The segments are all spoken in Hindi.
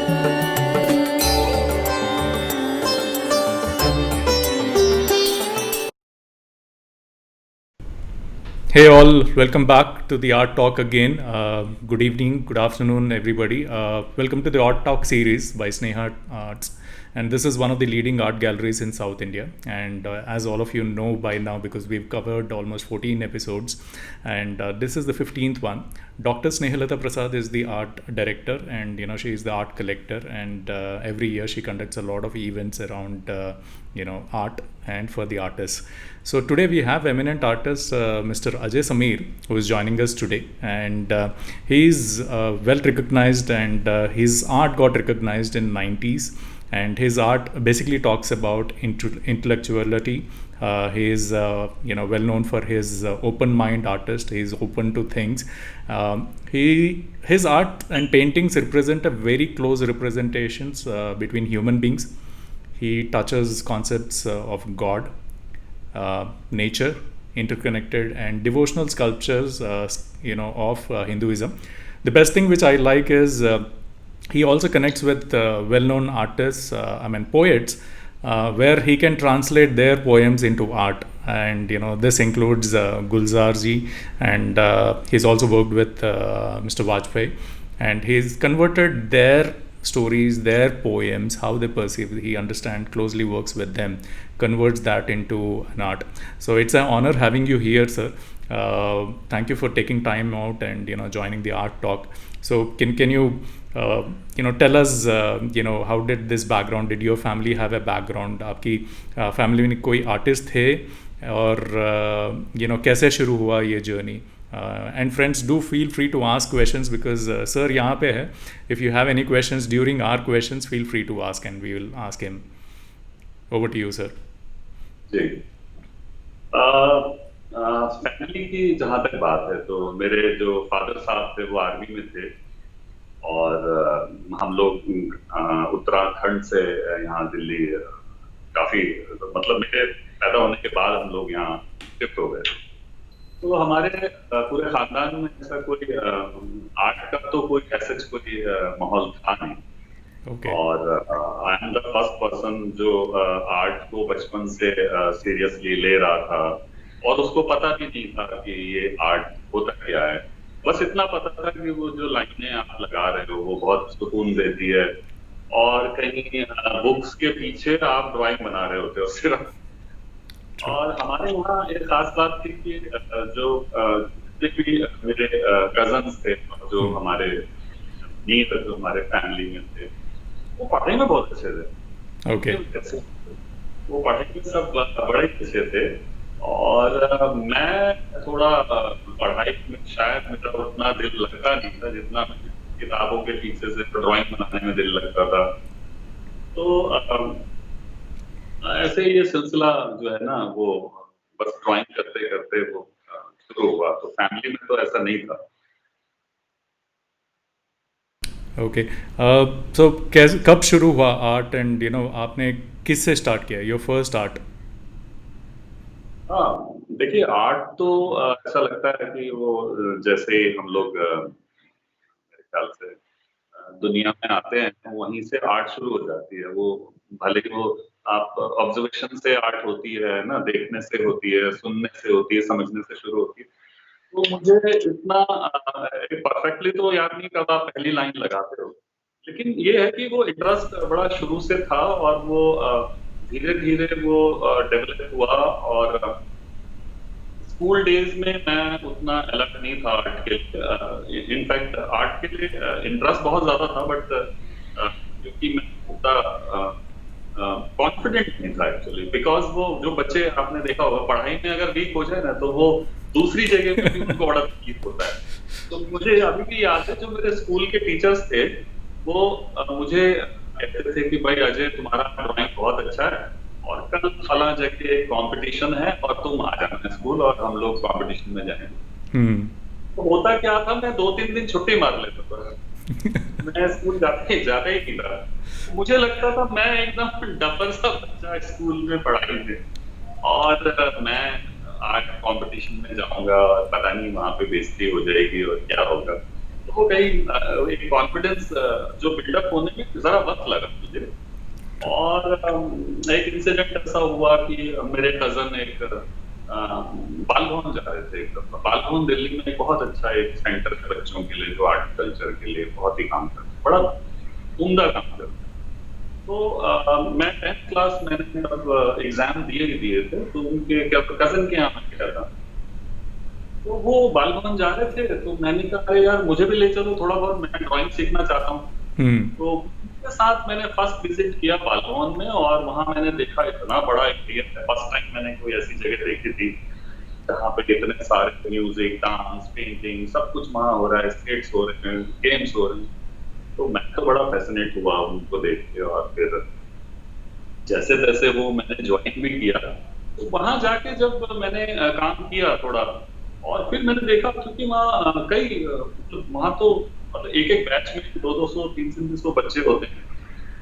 Hey all, welcome back to the Art Talk again. Good evening, good afternoon, everybody. Welcome to the Art Talk series by Sneha Arts. And this is one of the leading art galleries in South India. And as all of you know by now, because we've covered almost 14 episodes, and this is the 15th one. Dr. Snehalata Prasad is the art director, and she is the art collector. And every year she conducts a lot of events around art and for the artists. So today we have eminent artist Mr. Ajay Sameer, who is joining us today, and he's well recognized, and his art got recognized in 90s, and his art basically talks about intellectuality. He is well known for his open mind artist. He is open to things. His art and paintings represent a very close representations between human beings. He touches concepts of God, nature, interconnected, and devotional sculptures, of Hinduism. The best thing which I like is he also connects with well-known artists, poets, where he can translate their poems into art. And this includes Gulzar ji, and he's also worked with Mr. Vajpayee, and he's converted their stories, their poems, how they perceive, he understands, closely works with them, converts that into an art. So it's an honor having you here, sir. Thank you for taking time out and joining the Art Talk. So can you tell us how did this background, did your family have a background, आपकी family में कोई artist थे, और कैसे शुरू हुआ ये journey? And friends, do feel free to ask questions, because sir यहाँ पे है. If you have any questions during our questions, feel free to ask and we will ask him. Over to you, sir. जी, फैमिली की जहाँ तक बात है तो मेरे जो फादर साहब थे वो आर्मी में थे, और हम लोग उत्तराखंड से यहाँ दिल्ली काफी, मतलब मेरे पैदा होने के बाद हम लोग यहाँ शिफ्ट हो गए. तो हमारे पूरे खानदान में ऐसा कोई आर्ट का तो कोई ऐसा कोई माहौल था नहीं. Okay. और I am the first person जो आर्ट को बचपन से सीरियसली ले रहा था, और उसको पता भी नहीं था कि ये आर्ट होता क्या है. बस इतना पता था कि वो जो लाइनें आप लगा रहे हो वो बहुत सुकून देती है, और कहीं बुक्स के पीछे आप ड्राइंग बना रहे होते हो सिर्फ. और हमारे वहाँ एक खास बात थी कि जो जितने भी मेरे कजन्स थे, जो हमारे नीड, जो हमारे फैमिली में थे, वो पढ़ाई में बहुत अच्छे थे. Okay. वो पढ़ाई में सब बड़े अच्छे थे, और मैं थोड़ा पढ़ाई में शायद मेरा उतना दिल लगता नहीं था जितना किताबों के पीछे से ड्राइंग बनाने में दिल लगता था. तो ऐसे ये सिलसिला जो है ना, वो बस ड्राइंग करते करते वो शुरू हुआ. तो फैमिली में तो ऐसा नहीं था. ओके. सो कब शुरू हुआ आर्ट, एंड आपने किससे स्टार्ट किया योर फर्स्ट आर्ट? हाँ, देखिए, आर्ट तो ऐसा लगता है कि वो जैसे हम लोग मेरे ख्याल से दुनिया में आते हैं वहीं से आर्ट शुरू हो जाती है. वो भले ही वो आप ऑब्जर्वेशन से आर्ट होती है ना, देखने से होती है, सुनने से होती है, समझने से शुरू होती है. तो मुझे इतना परफेक्टली तो याद नहीं कब आप पहली लाइन लगाते हो, लेकिन ये है कि वो इंटरेस्ट बड़ा शुरू से था, और वो धीरे धीरे वो डेवलप हुआ. और स्कूल डेज में मैं उतना अलर्ट नहीं था आर्ट के लिए. इनफैक्ट आर्ट के लिए इंटरेस्ट बहुत ज्यादा था, बट क्योंकि मैं उतना कॉन्फिडेंट नहीं था एक्चुअली. बिकॉज वो जो बच्चे आपने देखा होगा पढ़ाई में अगर वीक हो जाए ना, तो वो दूसरी जगह में भी उनको बड़ा तकलीफ होता है. तो मुझे अभी भी याद है, जो मेरे स्कूल के टीचर्स थे वो मुझे कहते थे कि भाई अजय, तुम्हारा ड्राइंग बहुत अच्छा है, और कल फला जगह कंपटीशन है और तुम आ जाना स्कूल और हम लोग कंपटीशन में जाएंगे. तो होता क्या था, मैं 2-3 दिन छुट्टी मार लेता था. मैं स्कूल जाते ही नहीं था. मुझे लगता था मैं एकदम डफर सा बच्चा स्कूल में पढ़ाई में, और मैं आर्ट कंपटीशन में जाऊंगा और पता नहीं वहां पे बेइज्जती हो जाएगी और क्या होगा. तो कहीं एक कॉन्फिडेंस जो बिल्डअप होने में जरा वक्त लगा मुझे। और एक इंसिडेंट ऐसा हुआ कि मेरे कजन एक बाल भवन जा रहे थे। एक दफा बाल भवन दिल्ली में एक बहुत अच्छा एक सेंटर है बच्चों के लिए, जो आर्ट कल्चर के लिए बहुत ही काम करते हैं, बड़ा उम्दा काम करते हैं। तो मैं 10th क्लास मैंने तब एग्जाम दिए थे, तो उनके कजन के यहाँ मैं गया था। तो वो बाल भवन जा रहे थे, तो मैंने कहा अरे यार मुझे भी ले चलो, थोड़ा बहुत मैं ड्राइंग सीखना चाहता हूँ। हम्म। तो उनके साथ मैंने फर्स्ट विजिट किया बाल भवन में, और वहां मैंने देखा इतना बड़ा एरिया है। फर्स्ट टाइम मैंने कोई ऐसी जगह देखी थी जहाँ पे इतने सारे म्यूजिक, डांस, पेंटिंग सब कुछ वहां हो रहा है, स्केट्स हो रहे हैं, गेम्स हो रहे हैं। तो मैं तो बड़ा फैसिनेट हुआ उनको देख के, और फिर जैसे तैसे वो मैंने ज्वाइन भी किया। तो वहां जाके जब मैंने काम किया थोड़ा, और फिर मैंने देखा क्योंकि वहाँ कई मतलब वहाँ तो मतलब एक एक बैच में 200 300 बच्चे होते हैं,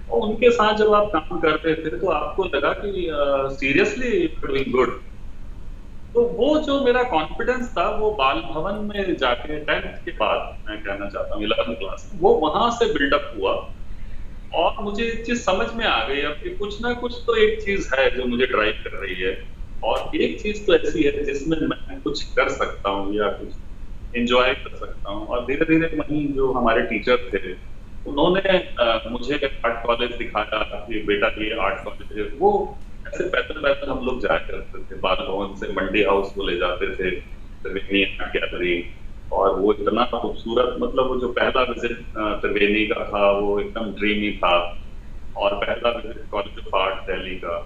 और उनके साथ जब आप काम करते थे तो आपको लगा कि सीरियसली डूइंग गुड। तो वो जो मेरा कॉन्फिडेंस था वो बाल भवन में जाके 10th के बाद, मैं कहना चाहता हूँ 11th क्लास में, वो वहां से बिल्डअप हुआ। और मुझे एक चीज समझ में आ गई अब कि कुछ ना कुछ तो एक चीज है जो मुझे ड्राइव कर रही है, और एक चीज तो ऐसी है जिसमें मैं कुछ कर सकता हूँ या कुछ एंजॉय कर सकता हूँ। और धीरे धीरे वहीं जो हमारे टीचर थे उन्होंने मुझे आर्ट कॉलेज दिखाया कि बेटा ये आर्ट कॉलेज है। वो ऐसे पैदल पैदल हम लोग जाया करते थे, बाल भवन से मंडी हाउस को ले जाते थे, त्रिवेणी आर्ट गैलरी। और वो इतना खूबसूरत, मतलब वो जो पहला विजिट त्रिवेणी का था वो एकदम ड्रीमी था। और पहला visit college of art Delhi का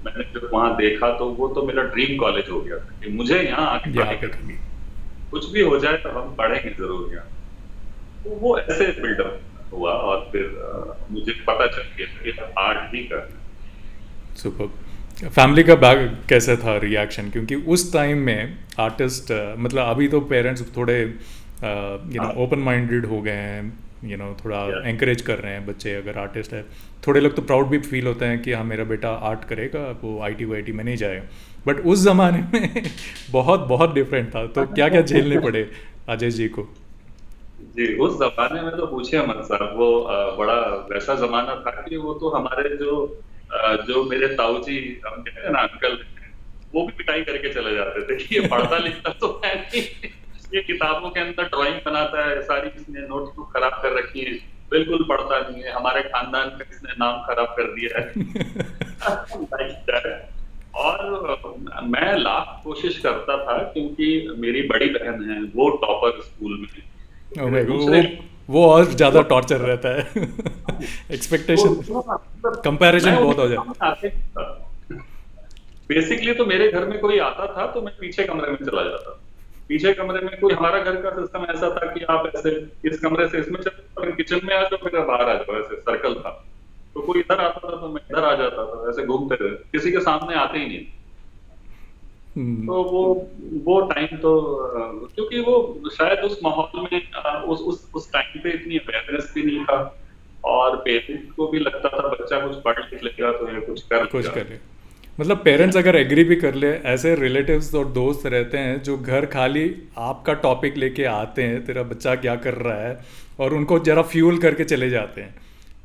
मैंने जब वहां देखा, तो वो तो मेरा ड्रीम कॉलेज हो गया था कि मुझे यहाँ आके यहाँ पढ़ाई पे करनी है। कुछ भी हो जाए तो हम पढ़ेंगे जरूर यहाँ। तो वो ऐसे बिल्डअप हुआ, और फिर मुझे पता चल गया कि आर्ट ही करना है। सुपर। फैमिली का बैक कैसे था रिएक्शन, क्योंकि उस टाइम में आर्टिस्ट मतलब अभी तो पेरेंट्स थोड़े हाँ, ओपन माइंडेड हो गए हैं, थोड़ा या एंकरेज कर रहे हैं बच्चे अगर आर्टिस्ट है। थोड़े लोग तो प्राउड भी फील होते हैं कि हाँ मेरा बेटा आर्ट करेगा, वो आईटी वाईटी में नहीं जाएगा। बट उस ज़माने में बहुत बहुत डिफरेंट था, तो क्या क्या झेलने पड़े अजय जी को? जी, उस जमाने में तो पूछिए मत साहब। वो बड़ा वैसा जमाना था कि वो तो हमारे जो मेरे ताऊ जी, हम कहते हैं ना अंकल, वो भी पिटाई करके चले जाते थे कि ये पढ़ता लिखता तो है नहीं, ये किताबों के अंदर ड्राइंग बनाता है, सारी इसने नोटबुक खराब कर रखी है, बिल्कुल पढ़ता नहीं है, हमारे खानदान का इसने नाम खराब कर दिया है। Like that। और मैं लाख कोशिश करता था, क्योंकि मेरी बड़ी बहन है, वो टॉपर स्कूल में, तो ओ मेरे माय गॉड, दूसरे वो और ज़्यादा वो टॉर्चर रहता है। वो एक्सपेक्टेशन, मतलब मैं कंपैरिजन बहुत हो उनके जाए। सामने आते नहीं था। बेसिकली तो मेरे घर में कोई आता था तो मैं पीछे कमरे में चला जाता। पीछे कमरे में कोई, हमारा घर का सिस्टम ऐसा था कि आप ऐसे इस कमरे से इसमें चले जाओ, फिर किचन में आ जाओ, फिर बाहर आ जाओ, ऐसे सर्कल था। तो कोई इधर आता था तो मैं इधर आ जाता था, ऐसे घूमते हुए, किसी के सामने आते ही नहीं। हम्म। तो वो टाइम तो क्योंकि वो शायद उस माहौल में उस टाइम पे इतनी अवेयरनेस भी नहीं था, और पेरेंट्स को भी लगता था बच्चा कुछ पढ़ लिख लेगा तो ये कुछ कर कुछ लेगा। कर ले, मतलब पेरेंट्स अगर एग्री भी कर ले, ऐसे रिलेटिव्स और दोस्त रहते हैं जो घर खाली आपका टॉपिक लेके आते हैं, तेरा बच्चा क्या कर रहा है, और उनको जरा फ्यूल करके चले जाते हैं।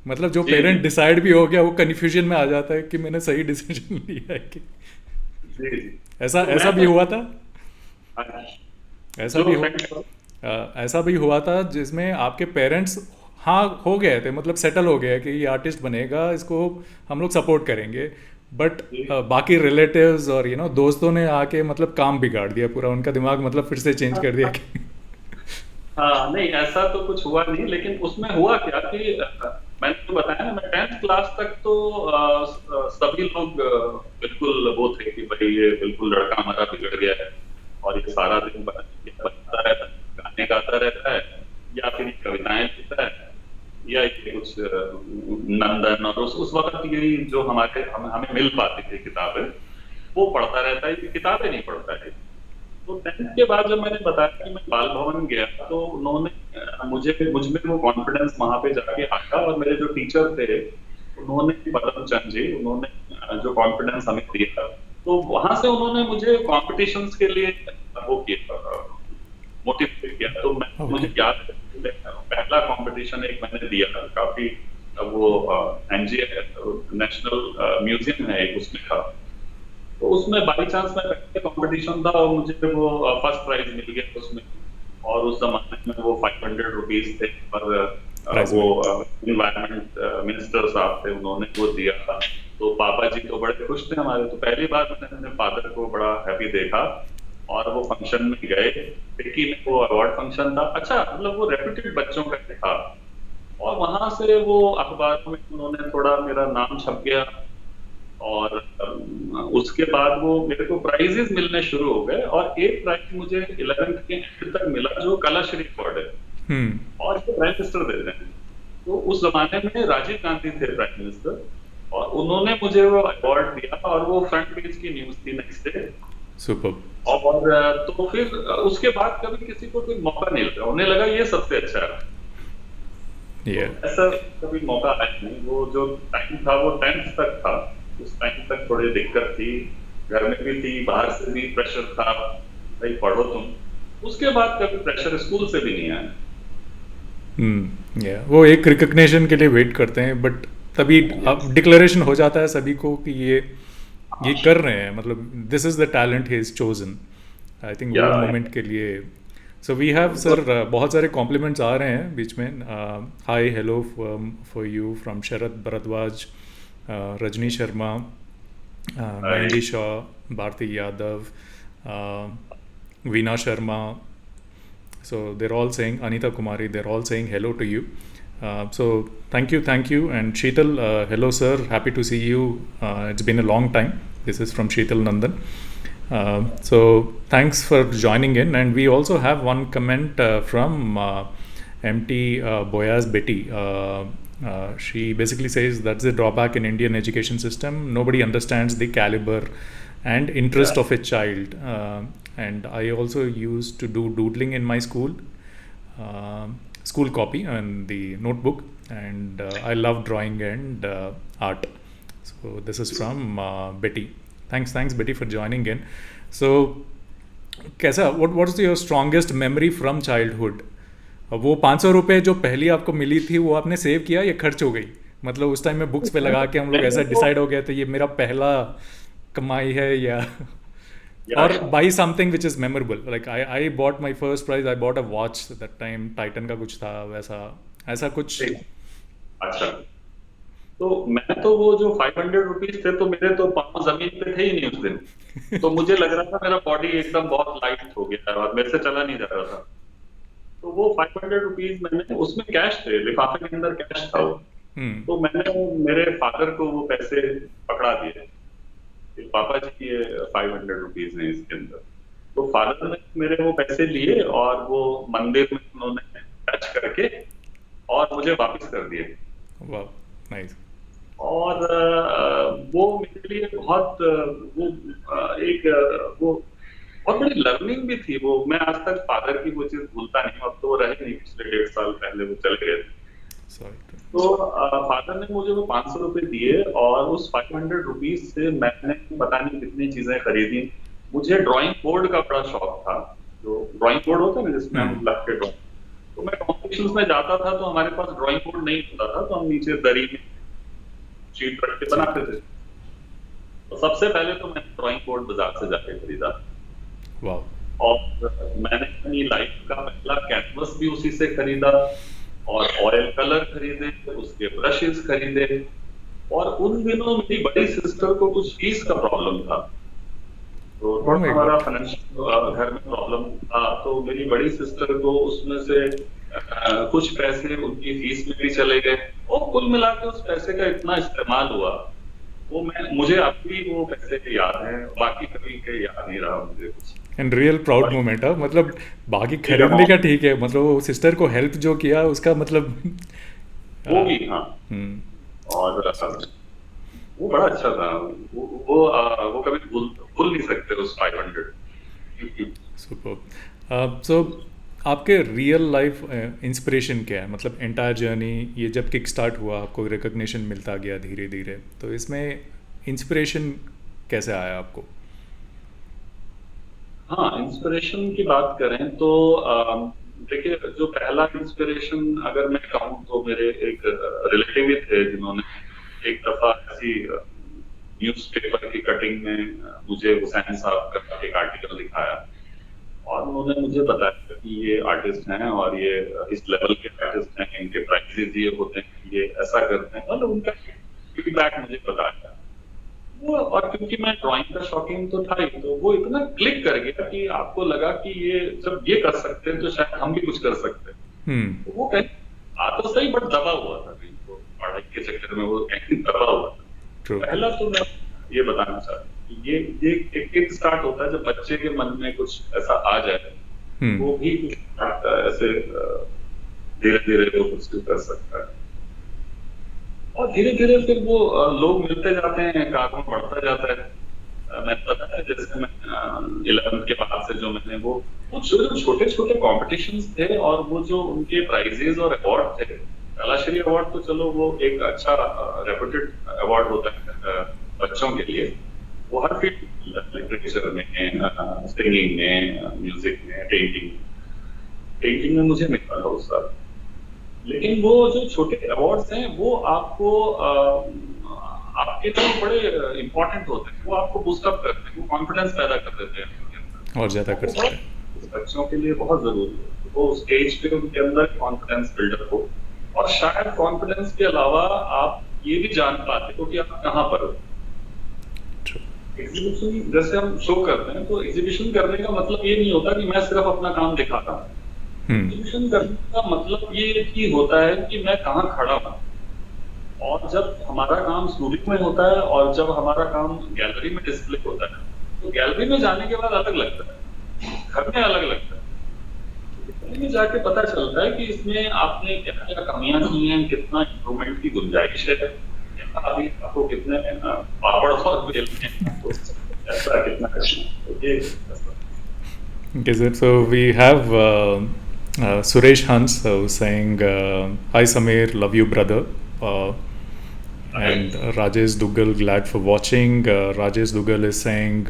मतलब जो जी जी पेरेंट डिसाइड भी हो गया वो कन्फ्यूजन में आ जाता है कि मैंने सही डिसीजन लिया है कि जी जी। ऐसा तो ऐसा मैं भी तो हुआ था। हाँ, ऐसा भी जो हो फ्रेंड ऐसा भी हुआ था जिसमें आपके पेरेंट्स हाँ हो गए थे, मतलब सेटल हो गया कि ये आर्टिस्ट बनेगा, इसको हम लोग सपोर्ट करेंगे। बट बाकी रिलेटिव्स और दोस्तों ने आके मतलब काम बिगाड़ दिया पूरा, उनका दिमाग मतलब फिर से चेंज कर दिया कि हाँ, नहीं ऐसा तो कुछ हुआ नहीं, लेकिन उसमें हुआ क्या कि मैंने तो बताया ना, मैं 10th क्लास तक तो सभी लोग बिल्कुल वो थे कि भाई ये बिल्कुल लड़का हमारा बिगड़ गया है, और ये सारा दिन बनता रहता है, गाने गाता रहता है, या फिर कविताएं लिखता है, या ये कुछ नंदन, और उस वक्त यही जो हमें मिल पाती थी किताबें, वो पढ़ता रहता है, ये किताबें नहीं पढ़ता है। तो 10th के बाद जब मैंने बताया कि मैं बाल भवन गया, तो उन्होंने मुझ में वो कॉन्फिडेंस वहां पे जाके आया, और मेरे जो टीचर थे उन्होंने, पदम चंद जी, उन्होंने जो कॉन्फिडेंस हमें दिया, तो वहां से उन्होंने मुझे कॉम्पिटिशन्स के लिए वो किया, मोटिवेट किया। तो मैं ओके। मुझे याद है कि पहला कंपटीशन एक मैंने दिया था, काफी वो एनजीए नेशनल म्यूजियम है एक, उसमें था। तो उसमें बाई चांस मैं पहले कंपटीशन था और मुझे वो फर्स्ट प्राइज मिल गया उसमें। और उस जमाने में वो 500 रुपीज थे, और प्राइज वो मनी। इन्वायरमेंट मिनिस्टर साहब थे, उन्होंने वो दिया था। तो पापा जी तो बड़े खुश थे हमारे। तो पहली बार मैंने अपने फादर को बड़ा हैप्पी देखा। और वो फंक्शन में गए, टिक्की में वो अवार्ड फंक्शन था, अच्छा मतलब वो रेप्यूटेड बच्चों का था। और वहां से वो अखबार में उन्होंने थोड़ा मेरा नाम छप गया। और उसके बाद वो मेरे को प्राइजेस मिलने शुरू हो गए। और एक प्राइज मुझे 11th के एंड तक मिला, जो कलाश्री अवार्ड है, हम्म। और ये प्राइम मिनिस्टर देते हैं। तो उस जमाने में राजीव गांधी थे प्राइम मिनिस्टर, और उन्होंने मुझे वो अवार्ड दिया, और वो फ्रंट पेज की न्यूज थी नेक्स्ट डे। सुपर। और तो फिर उसके बाद कभी किसी को कोई मौका नहीं लगा, उन्हें लगा ये सबसे अच्छा है। तो ये ऐसा कभी मौका आया नहीं। वो जो टाइम था वो 10th तक था। उस टाइम तक थोड़ी दिक्कत थी, घर में भी थी, बाहर से भी प्रेशर था, भाई पढ़ो तुम। उसके बाद कभी प्रेशर स्कूल से भी नहीं आया। या वो एक रिकग्निशन के लिए वेट करते हैं, बट तभी अब डिक्लेरेशन हो जाता है सभी को कि ये कर रहे हैं, मतलब this is the talent he is chosen. I think या वो मोमेंट के लिए। सो वी हैव सर बहुत सारे कॉम्प्लीमेंट्स आ रहे हैं बीच में। Hi hello for you from Sharad Bhardwaj, Rajni Sharma, Mehndi Shaw, Bharti Yadav, Veena Sharma. So they're all saying, Anita Kumari, they're all saying hello to you. So thank you. And Sheetal, hello sir, happy to see you. It's been a long time. This is from Sheetal Nandan. So thanks for joining in. And we also have one comment from MT Boyaz Betty. She basically says that's the drawback in Indian education system. Nobody understands the caliber and interest of a child. And I also used to do doodling in my school copy and the notebook, and I love drawing and art. So this is from Betty. Thanks Betty for joining in. So कैसा, what's your strongest memory from childhood? वो 500 रुपये जो पहली आपको मिली थी वो आपने सेव किया या खर्च हो गई? मतलब उस टाइम में बुक्स पे लगा के हम लोग ऐसा डिसाइड हो गया था ये मेरा पहला कमाई है, या or buy something which is memorable. Like I bought my first prize, I bought a watch that time, Titan का कुछ था वैसा, ऐसा कुछ? अच्छा, तो मैं तो वो जो 500 रुपीज थे, तो मेरे तो पाँव जमीन पे थे ही नहीं उस दिन। तो मुझे लग रहा था मेरा बॉडी एकदम बहुत लाइट हो गया है और मेरे से चला नहीं जा रहा था। तो वो 500 रुपीज मैंने, उसमें कैश थे, लिफाफे के अंदर कैश था वो। तो मैंने मेरे फादर को वो पैसे पकड़ा दिए, पापा जी ये 500 रुपीज है इसके अंदर। तो फादर ने मेरे वो पैसे लिए और वो मंदिर में उन्होंने टच करके और मुझे वापस कर दिए। वाह, नाइस। और वो मेरे लिए बहुत वो एक वो बहुत बड़ी लर्निंग भी थी। वो मैं आज तक फादर की वो चीज भूलता नहीं। अब तो वो रहे नहीं, पिछले 1.5 साल पहले वो चले गए थे। तो फादर ने मुझे वो 500 रुपए दिए और उस 500 रुपीज से मैंने पता नहीं कितनी चीजें खरीदी। मुझे ड्राइंग बोर्ड का बड़ा शौक था, जो ड्राइंग बोर्ड होता है ना जिसमें हम लग के ड्राइंग। तो मैं कॉम्पिटिशंस में जाता था तो हमारे पास ड्राइंग बोर्ड नहीं होता था, तो हम नीचे दरी में शीट रख के बनाते थे। तो सबसे पहले तो मैंने ड्राइंग बोर्ड बाजार से जाके खरीदा। और मैंने अपनी लाइफ का पहला कैनवस भी उसी से खरीदा, और ऑयल कलर खरीदे, उसके ब्रशेस खरीदे। और उन दिनों मेरी बड़ी सिस्टर को कुछ फीस का प्रॉब्लम था, तो थोड़ा हमारा फाइनेंशियल घर में प्रॉब्लम था। तो मेरी बड़ी सिस्टर को उसमें से कुछ पैसे उनकी फीस में भी चले गए, और कुल मिला के उस पैसे का इतना इस्तेमाल हुआ, वो मुझे अब भी वो पैसे याद है, बाकी कभी के याद नहीं रहा मुझे कुछ। एंड रियल प्राउड मोमेंट है, मतलब बाकी खरीदने का ठीक है, मतलब वो सिस्टर को हेल्प जो किया उसका मतलब वो भी। हाँ। और वो बड़ा अच्छा था। वो कभी भूल नहीं सकते उस 500। सुपर। सो आपके रियल लाइफ इंस्पिरेशन क्या है? मतलब एंटायर जर्नी ये जब किक स्टार्ट हुआ, आपको रिकग्निशन मिलता गया धीरे धीरे, तो इसमें इंस्पिरेशन कैसे आया आपको? हाँ, इंस्पिरेशन की बात करें तो देखिए, जो पहला इंस्पिरेशन अगर मैं कहूँ तो मेरे एक रिलेटिव ही थे, जिन्होंने एक दफा ऐसी न्यूज़पेपर की कटिंग में मुझे हुसैन साहब का एक आर्टिकल दिखाया, और उन्होंने मुझे बताया कि ये आर्टिस्ट हैं और ये इस लेवल के आर्टिस्ट हैं, इनके प्राइसेस ये होते हैं, ये ऐसा करते हैं, मतलब उनका फीडबैक मुझे बताया वो। और क्योंकि मैं ड्राइंग का शौकीन तो था ही, तो वो इतना क्लिक कर गया कि आपको लगा कि ये जब ये कर सकते हैं तो शायद हम भी कुछ कर सकते हैं। हम्म। तो वो कहीं आ तो सही, बट दबा हुआ था कहीं, तो पढ़ाई के चक्कर में वो कहीं दबा हुआ था। ट्रू। पहला तो मैं ये बताना चाहता हूँ कि ये एक किक स्टार्ट होता है जब बच्चे के मन में कुछ ऐसा आ जाए, हम्म। वो भी कुछ ऐसे धीरे धीरे वो कुछ कर सकता है। और धीरे धीरे फिर वो लोग मिलते जाते हैं, कार्बन बढ़ता जाता है। मैंने बताया जैसे मैं 11th के बाद से जो मैंने वो कुछ छोटे छोटे कॉम्पिटिशन्स थे, और वो जो उनके प्राइजेस और अवार्ड थे, कलाश्री अवार्ड तो चलो वो एक अच्छा रेपुटेड अवार्ड होता है बच्चों के लिए। वो हर फील्ड, लिटरेचर में, सिंगिंग में, म्यूजिक में, पेंटिंग में मुझे मिला था उस साल। लेकिन वो जो छोटे अवार्ड्स हैं वो आपको आपके लिए बड़े इंपॉर्टेंट होते हैं, वो आपको बूस्टअप करते हैं, वो कॉन्फिडेंस पैदा कर देते हैं आपके अंदर। और ज़्यादा तो कर वो सकते हैं। बच्चों के लिए बहुत जरूरी है, वो स्टेज पे उनके अंदर कॉन्फिडेंस बिल्डअप हो। और शायद कॉन्फिडेंस के अलावा आप ये भी जान पाते हो कि आप कहाँ पर हो। ट्रू। एग्जीबिशन जैसे हम शो करते हैं, तो एग्जीबिशन करने का मतलब ये नहीं होता कि मैं सिर्फ अपना काम दिखाता हूँ। हम्म। एग्जीबिशन करने का मतलब ये कि होता है कि मैं कहाँ खड़ा हूँ। और जब हमारा काम स्टूडियो में होता है और जब हमारा काम गैलरी में डिस्प्ले होता है, तो गैलरी में जाने के बाद अलग लगता है, घर में अलग लगता है। गैलरी में जाके पता चलता है कि इसमें आपने क्या क्या कमियां की हैं, कितना इम्प्रूवमेंट की गुंजाइश है, अभी आपको कितने पापड़ और बेलने हैं, आपको ऐसा कितना करना है। तो ये Okay, sir. So we have Suresh Hans who's saying, "Hi Samir, love you, brother." Uh, and Rajesh Dugal, glad for watching. Rajesh Dugal is saying,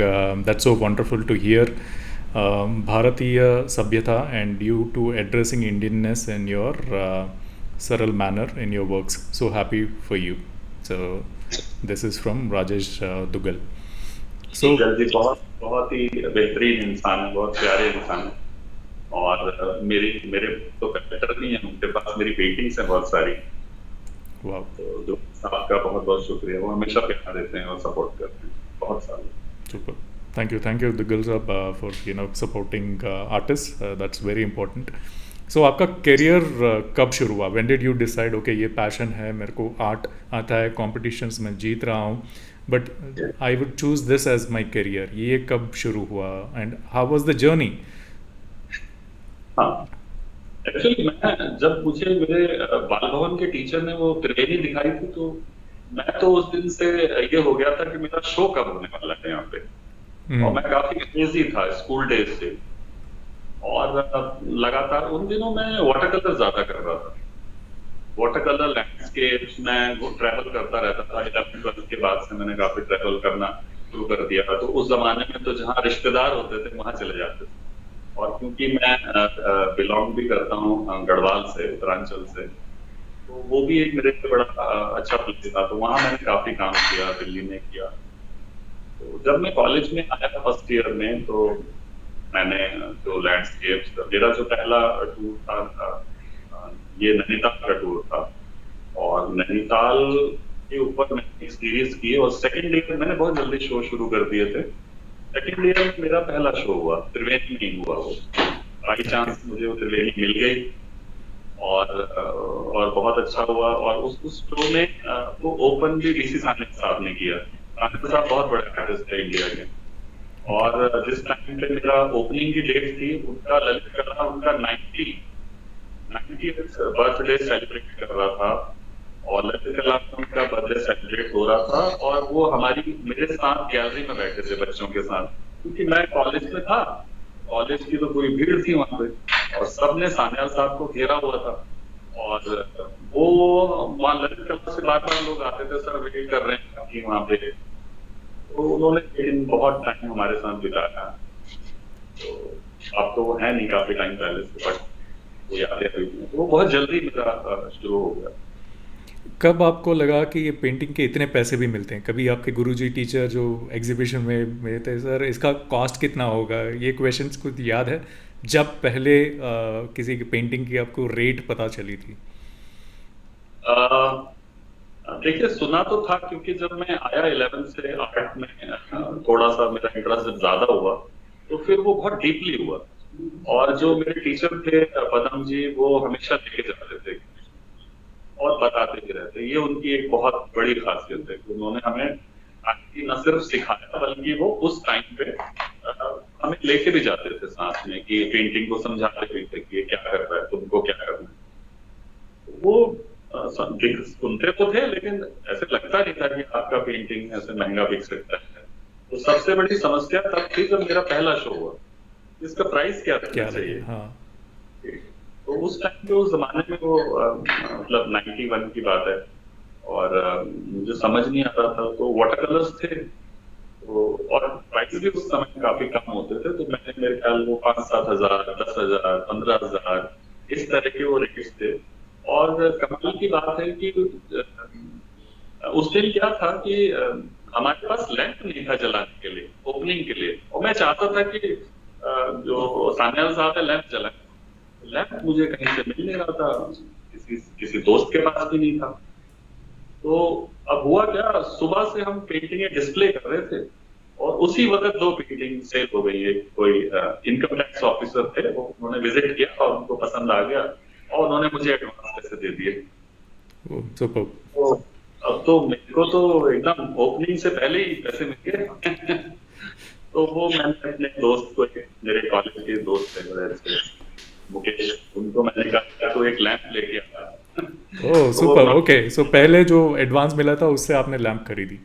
"That's so wonderful to hear. Bharatiya Sabhyata and you too addressing Indianness in your subtle manner in your works. So happy for you." So this is from Rajesh Dugal. So जल्दी बहुत बहुत ही बेहतरीन इंसान है, बहुत प्यारे इंसान है। और मेरी मेरे तो कलेक्टर नहीं है, उनके पास मेरी पेंटिंग्स हैं बहुत सारी। wow. तो जो साहब का बहुत बहुत शुक्रिया, वो हमेशा प्यार देते हैं और सपोर्ट करते हैं बहुत सारे। Super. Thank you, the girls up for supporting artists. That's very important. So आपका करियर कब शुरू हुआ? When did you decide okay ये पैशन है, मेरे को आर्ट आता है, कॉम्पिटिशन्स में जीत रहा हूँ, but I would choose this as my career? ये कब शुरू हुआ and how was the journey? हाँ, एक्चुअली मैं जब मुझे मेरे बाल भवन के टीचर ने वो त्रिवेणी दिखाई थी, तो मैं तो उस दिन से ये हो गया था कि मेरा शो कब होने वाला है यहाँ पे। और मैं काफी क्रेजी था स्कूल डेज से, और लगातार उन दिनों मैं वाटर कलर ज्यादा कर रहा था। वाटर कलर लैंडस्केप्स में वो ट्रैवल करता रहता था। 11th-12th के बाद से मैंने काफी ट्रैवल करना शुरू कर दिया था। तो उस जमाने में तो जहाँ रिश्तेदार होते थे वहां चले जाते थे। और क्योंकि मैं बिलोंग भी करता हूँ गढ़वाल से, उत्तरांचल से, तो वो भी एक मेरे लिए बड़ा अच्छा प्लेस था। तो वहां मैंने काफी काम किया, दिल्ली में किया। तो जब मैं कॉलेज में आया फर्स्ट ईयर में, तो मैंने जो लैंडस्केप्स, मेरा जो पहला टूर था ये नैनीताल का टूर था। और नैनीताल के ऊपर मैंने एक सीरीज की, और सेकंड ईयर मैंने बहुत जल्दी शो शुरू कर दिए थे। सेकंड ईयर में मेरा पहला शो हुआ, त्रिवेणी में हुआ वो। बाई चांस मुझे वो त्रिवेणी मिल गई, और बहुत अच्छा हुआ। और उस शो में वो ओपन भी डीसी सानिक साहब ने किया। सानिक साहब बहुत बड़े आर्टिस्ट है इंडिया के। और जिस टाइम पे मेरा ओपनिंग की डेट थी, उनका ललित कला उनका 90th बर्थडे सेलिब्रेट कर रहा था, और ललित कला उनका बर्थडे सेलिब्रेट हो रहा था। और वो मेरे साथ गैलरी में बैठे थे बच्चों के साथ, क्योंकि मैं कॉलेज में था। कॉलेज की तो पूरी भीड़ थी वहां पे, और सबने सान्याल साहब को घेरा हुआ था। और वो वहां ललित कला से बार लोग आते थे, सर वेट कर रहे हैं कि वहां पे। तो उन्होंने एक दिन बहुत टाइम हमारे साथ बिताया। अब तो वो है नहीं काफी टाइम पहले से, बट वो यादें अभी भी हैं। तो वो बहुत जल्दी मेरा शुरू हो गया। कब आपको लगा कि ये पेंटिंग के इतने पैसे भी मिलते हैं? कभी आपके गुरुजी टीचर जो एग्जीबिशन में मिले थे, सर इसका कॉस्ट कितना होगा, ये क्वेश्चंस कुछ याद है जब पहले किसी की पेंटिंग की आपको रेट पता चली थी? अ, देखिए, सुना तो था, क्योंकि जब मैं आया 11 से आर्ट में, थोड़ा सा मेरा इंटरेस्ट जब ज्यादा हुआ, तो फिर वो बहुत डीपली हुआ। और जो मेरे टीचर थे पदम जी, वो हमेशा लेके जाते थे और बताते भी रहते। ये उनकी एक बहुत बड़ी खासियत है कि उन्होंने हमें आर्ट न सिर्फ सिखाया, बल्कि वो उस टाइम पे हमें लेके भी जाते थे साथ में, कि पेंटिंग को समझाते भी थे कि ये क्या कर रहा है, तुमको क्या करना है। वो सुनते तो थे, लेकिन ऐसे लगता नहीं था कि आपका पेंटिंग ऐसे महंगा बिक सकता है। तो सबसे बड़ी समस्या तब थी जब मेरा पहला शो हुआ, इसका प्राइस क्या रखना क्या लगे? चाहिए। हाँ। तो उस टाइम पे, उस जमाने में वो मतलब 91 की बात है, और मुझे समझ नहीं आता था, तो वाटर कलर्स थे, तो और प्राइस भी उस समय काफी कम होते थे, तो मैंने, मेरे ख्याल वो 5-7 हजार, 10 हजार, 15 हजार, इस तरह के वो रेट्स थे। और कमाल की बात है कि उस दिन क्या था कि हमारे पास लैंप नहीं था जलाने के लिए, ओपनिंग के लिए, और मैं चाहता था कि जो सान्याल साहब है लैंप जलाए। लैंप मुझे कहीं से मिल नहीं रहा था, किसी किसी दोस्त के पास भी नहीं था। तो अब हुआ क्या, सुबह से हम पेंटिंगें डिस्प्ले कर रहे थे, और उसी वक्त 2 पेंटिंग सेल हो गई। एक कोई इनकम टैक्स ऑफिसर थे, वो उन्होंने विजिट किया और उनको पसंद आ गया, और उन्होंने मुझे एडवांस पैसे दे दिए। सुपर। तो अब तो मेरे को तो एकदम ओपनिंग से पहले ही पैसे मिल गए। तो वो मैंने अपने दोस्त को, मेरे कॉलेज के दोस्त थे बड़े अच्छे, मुकेश, उनको मैंने कहा तो एक लैंप लेके आया। ओह तो वो सुपर, ओके। सो पहले जो एडवांस मिला था उससे आपने लैंप खरीदी?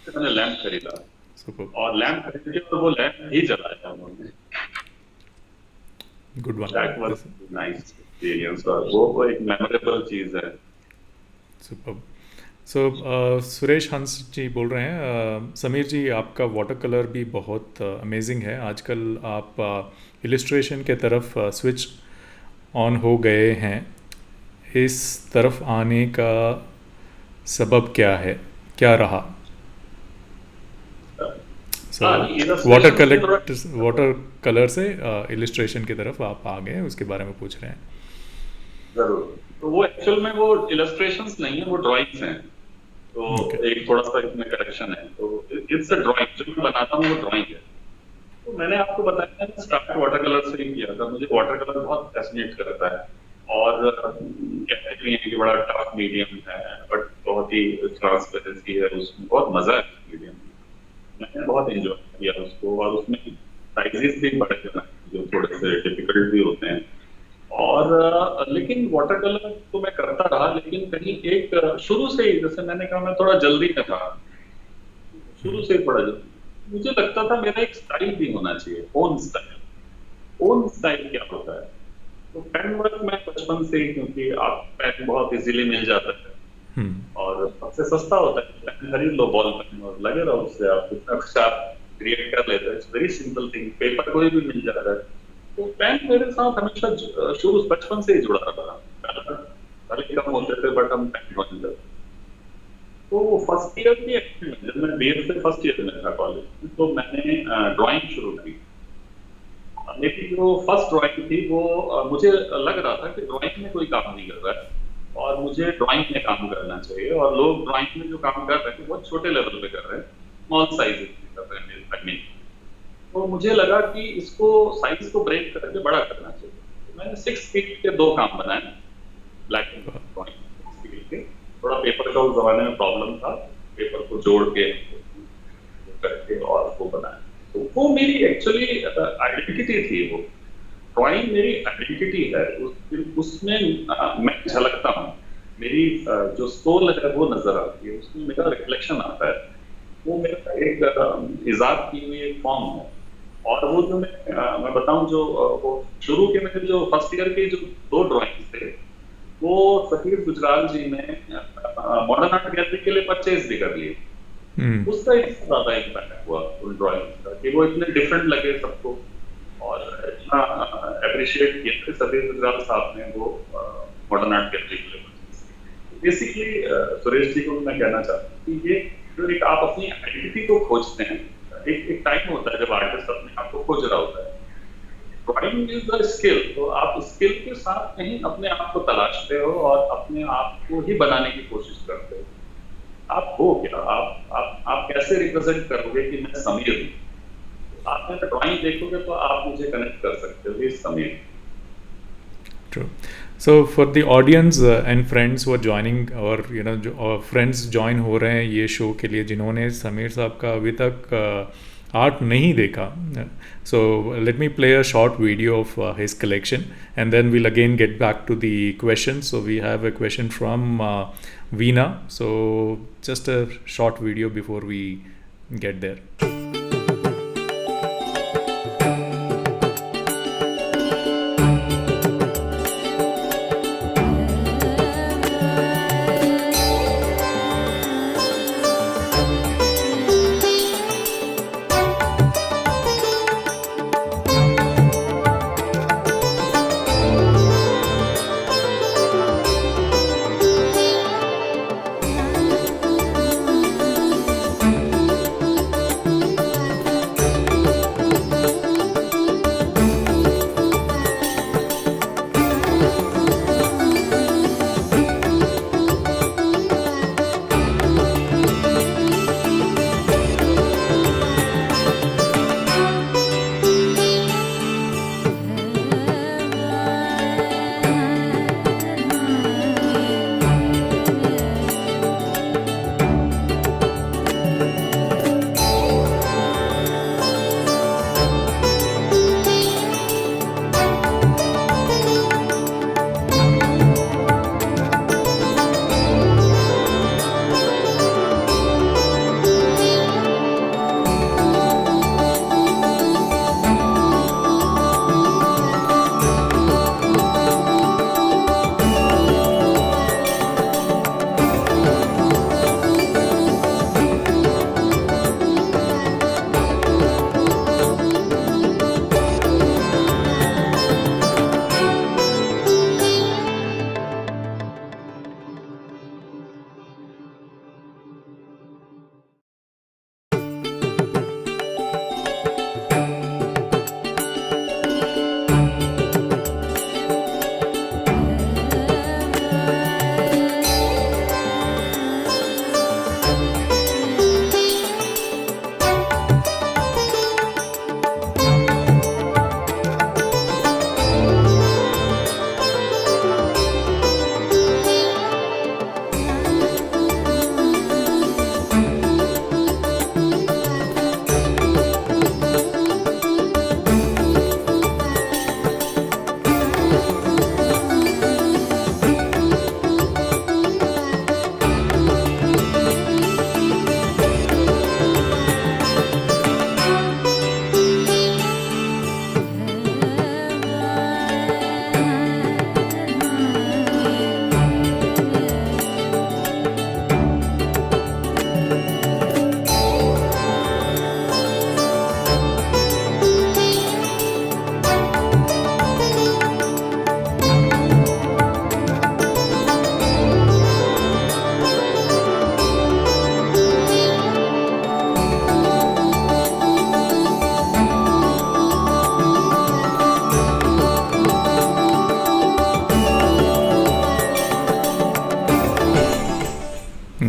मैंने लैंप खरीदा, सुपर। और लैंप खरीद के तो वो लैंप ही जलाया उन्होंने। Good one. That was nice experience, और वो एक मेमोरेबल चीज है। सुपर। सो सुरेश हंस जी बोल रहे हैं, समीर जी आपका वाटर कलर भी बहुत अमेजिंग है। आजकल आप इलिस्ट्रेशन के तरफ स्विच ऑन हो गए हैं। इस तरफ आने का सबब क्या है, क्या रहा? सो हाँ, वाटर इलस्ट्रेशन मुझे थोड़ा कलर, वाटर कलर से इलिस्ट्रेशन की तरफ आप आ गए, उसके बारे में पूछ रहे हैं। जरूर। तो वो एक्चुअल में वो इलस्ट्रेशंस नहीं है, वो ड्राइंग्स हैं। तो ओके। एक थोड़ा सा इसमें करेक्शन है। तो इट्स अ ड्राइंग, जो मैं बनाता हूँ वो ड्राइंग है। तो मैंने आपको बताया, मैंने स्टार्ट वाटर कलर से ही किया था। मुझे वाटर कलर बहुत फैसिनेट करता है, और कहते भी हैं कि बड़ा टफ मीडियम है, बट बहुत ही ट्रांसपेरेंसी है उसमें, बहुत मजा है मीडियम में। मैंने बहुत एंजॉय किया उसको, और उसमें साइजेस भी बड़े बनाए जो थोड़े से डिफिकल्ट भी होते हैं। और लेकिन वाटर कलर तो मैं करता रहा, लेकिन कहीं एक शुरू से ही, जैसे मैंने कहा, मैं थोड़ा जल्दी में था, शुरू से ही थोड़ा जल्दी। मुझे लगता था मेरा एक स्टाइल भी होना चाहिए, ओन स्टाइल। ओन स्टाइल क्या होता है? तो पेन वर्क मैं बचपन से ही, क्योंकि आप पेन बहुत इजीली मिल जाता है, और सबसे सस्ता होता है, पेन खरीद लो, बॉल पेन, और लगे रहो उससे, आप कुछ ना कुछ आप क्रिएट कर लेते हैं। It's very simple thing, paper कोई भी मिल जाता है। तो पेन मेरे साथ हमेशा शुरू बचपन से ही जुड़ा रहा। भले कम होते थे, बट हम पेन ड्रॉइंग करते थे। तो फर्स्ट ईयर की एक्चुअली में, जब मैं बीएड से फर्स्ट ईयर में था कॉलेज में, तो मैंने ड्राइंग शुरू की। मेरी जो फर्स्ट ड्राइंग थी, वो मुझे लग रहा था कि ड्राइंग में कोई काम नहीं कर रहा है, और मुझे ड्राइंग में काम करना चाहिए। और लोग ड्राइंग में जो काम कर रहे हैं बहुत छोटे लेवल पे कर रहे हैं, स्मॉल साइज कर रहे हैं टेक्निक। तो मुझे लगा कि इसको, साइज को ब्रेक करके बड़ा करना चाहिए। तो मैंने 6 फीट के 2 काम बनाए, ब्लैक एंड ड्राइंग 6 फीट के। थोड़ा पेपर का उस जमाने में प्रॉब्लम था, पेपर को जोड़ के करके और वो बनाया। तो वो मेरी एक्चुअली आइडेंटिटी थी। वो ड्राइंग मेरी आइडेंटिटी है, उसमें मैं झलकता हूँ। मेरी जो सोल है वो नजर आती है, उसमें मेरा रिफ्लेक्शन आता है। वो मेरा एक इजाद की हुई एक फॉर्म है। और वो जो मैं बताऊं, जो वो शुरू के मेरे जो फर्स्ट ईयर के जो 2 ड्राइंग्स थे, वो सतीश गुजराल जी ने मॉडर्न आर्ट गैलरी के लिए परचेज भी कर लिए। उसका इतना ज्यादा इम्पैक्ट हुआ उन ड्राइंग्स का, कि वो इतने डिफरेंट लगे सबको, और उतना अप्रिशिएट किया था सतीश गुजराल साहब ने वो मॉडर्न आर्ट गैलरी के लिए। बेसिकली सुरेश जी को मैं कहना चाहता हूँ कि ये जो एक आप अपनी आइडेंटिटी को खोजते हैं, एक टाइम होता है जब आर्टिस्ट अपने आप को खोज रहा होता है। ड्राइंग इज द स्किल, तो आप स्किल के साथ कहीं अपने आप को तलाशते हो और अपने आप को ही बनाने की कोशिश करते हो। आप हो क्या, आप कैसे रिप्रेजेंट करोगे कि मैं समीर हूँ। आप मेरा ड्राइंग देखोगे तो आप मुझे कनेक्ट कर सकते हो कि Sameer. True. So for the audience and friends who are joining और friends join हो रहे हैं ये शो के लिए जिन्होंने समीर साहब का अभी तक आर्ट नहीं देखा, so let me play a short video of his collection and then we'll again get back to the questions. So we have a question from Veena. So just a short video before we get there.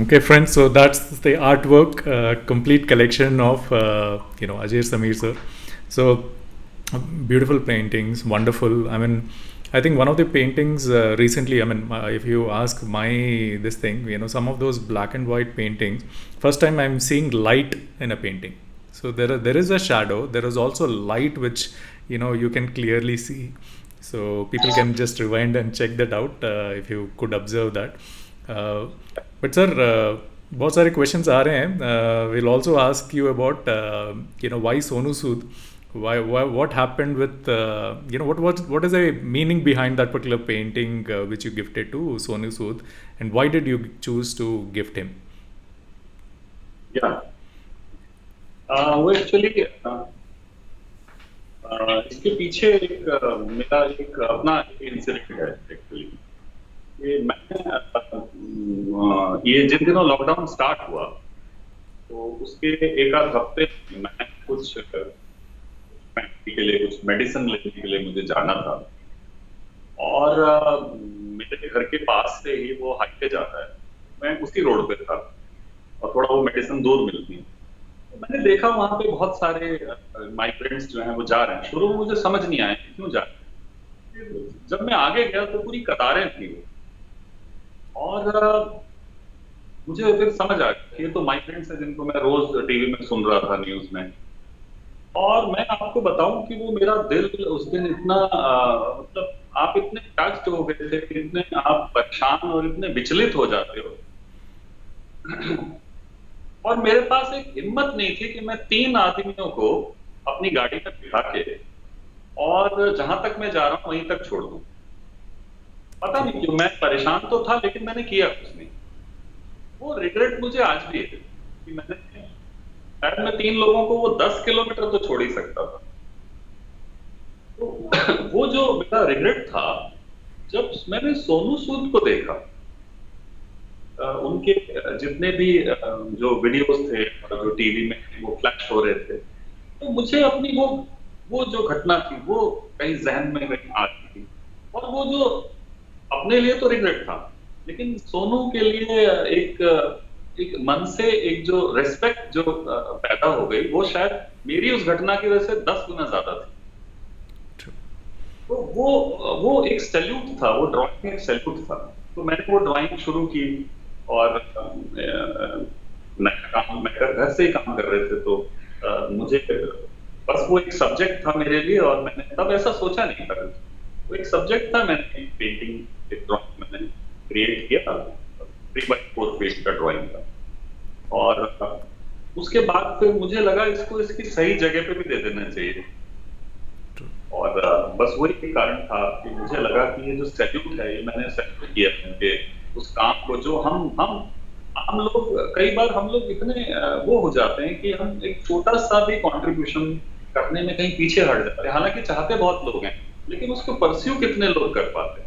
Okay, friends. So that's the artwork, complete collection of Ajay Sameer sir. So beautiful paintings, wonderful. I mean, I think one of the paintings recently. I mean, if you ask this thing, some of those black and white paintings. First time I'm seeing light in a painting. So there is a shadow. There is also light which you can clearly see. So people can just rewind and check that out if you could observe that. But sir, बहुत सारे questions आ रहे हैं. We'll also ask you about why Sonu Sood. What happened with what is the meaning behind that particular painting which you gifted to Sonu Sood, and why did you choose to gift him? Yeah, वो actually इसके पीछे एक मेरा एक अपना इंसिडेंट है एक्चुअली। ये मैं ये जिन दिनों लॉकडाउन स्टार्ट हुआ तो उसके एक आध हफ्ते मैं कुछ फैमिली के लिए कुछ मेडिसिन लेने के लिए मुझे जाना था। और मेरे घर के पास से ही वो हाईवे जाता है, मैं उसी रोड पे था और थोड़ा वो मेडिसिन दूर मिलती है। तो मैंने देखा वहां पे बहुत सारे माइग्रेंट्स जो हैं वो जा रहे हैं। शुरू में मुझे समझ नहीं आया कि क्यों जा रहे हैं। जब मैं आगे गया तो पूरी कतारें थी वो। और मुझे फिर समझ आ गया कि ये तो माइग्रेंट्स हैं जिनको मैं रोज टीवी में सुन रहा था, न्यूज में। और मैं आपको बताऊं कि वो मेरा दिल उस दिन इतना मतलब आप इतने टच्ड हो गए थे, इतने आप परेशान और इतने विचलित हो जाते हो। और मेरे पास एक हिम्मत नहीं थी कि मैं 3 आदमियों को अपनी गाड़ी में बिठा के और जहां तक मैं जा रहा हूं वहीं तक छोड़ दूं। पता नहीं क्यों, मैं परेशान तो था लेकिन मैंने किया कुछ नहीं। वो रिग्रेट मुझे आज भी है कि मैंने शायद मैं 3 लोगों को वो 10 किलोमीटर तो छोड़ ही सकता था। तो वो जो मेरा रिग्रेट था, जब मैंने सोनू सूद को देखा, उनके जितने भी जो वीडियोस थे और जो टीवी में वो फ्लैश हो रहे थे, तो मुझे अपनी वो जो घटना थी वो कहीं जहन में कहीं आ रही थी। और वो जो अपने लिए तो रिग्रेट था, लेकिन सोनू के लिए एक एक मन से एक जो रेस्पेक्ट जो पैदा हो गई, वो शायद मेरी उस घटना की वजह से 10 गुना ज्यादा थी। तो वो एक सैल्यूट था, वो ड्राइंग एक सैल्यूट था। तो मैंने वो ड्राइंग शुरू की और नया काम मैं घर से ही काम कर रहे थे, तो मुझे बस वो एक सब्जेक्ट था मेरे लिए और मैंने तब ऐसा सोचा नहीं था। वो एक सब्जेक्ट था, मैंने एक पेंटिंग एक ड्राइंग मैंने क्रिएट किया, 3x4 पेज का ड्राइंग था। और उसके बाद फिर मुझे लगा इसको इसकी सही जगह पे भी दे देना चाहिए। और बस वही एक कारण था कि मुझे लगा कि ये जो सैल्यूट है, ये मैंने सैल्यूट किया उनके उस काम को जो हम लोग कई बार हम लोग इतने वो हो जाते हैं कि हम एक छोटा सा भी कंट्रीब्यूशन करने में कहीं पीछे हट जाते हैं। हालांकि चाहते बहुत लोग हैं, लेकिन उसको परस्यू कितने लोग कर पाते हैं।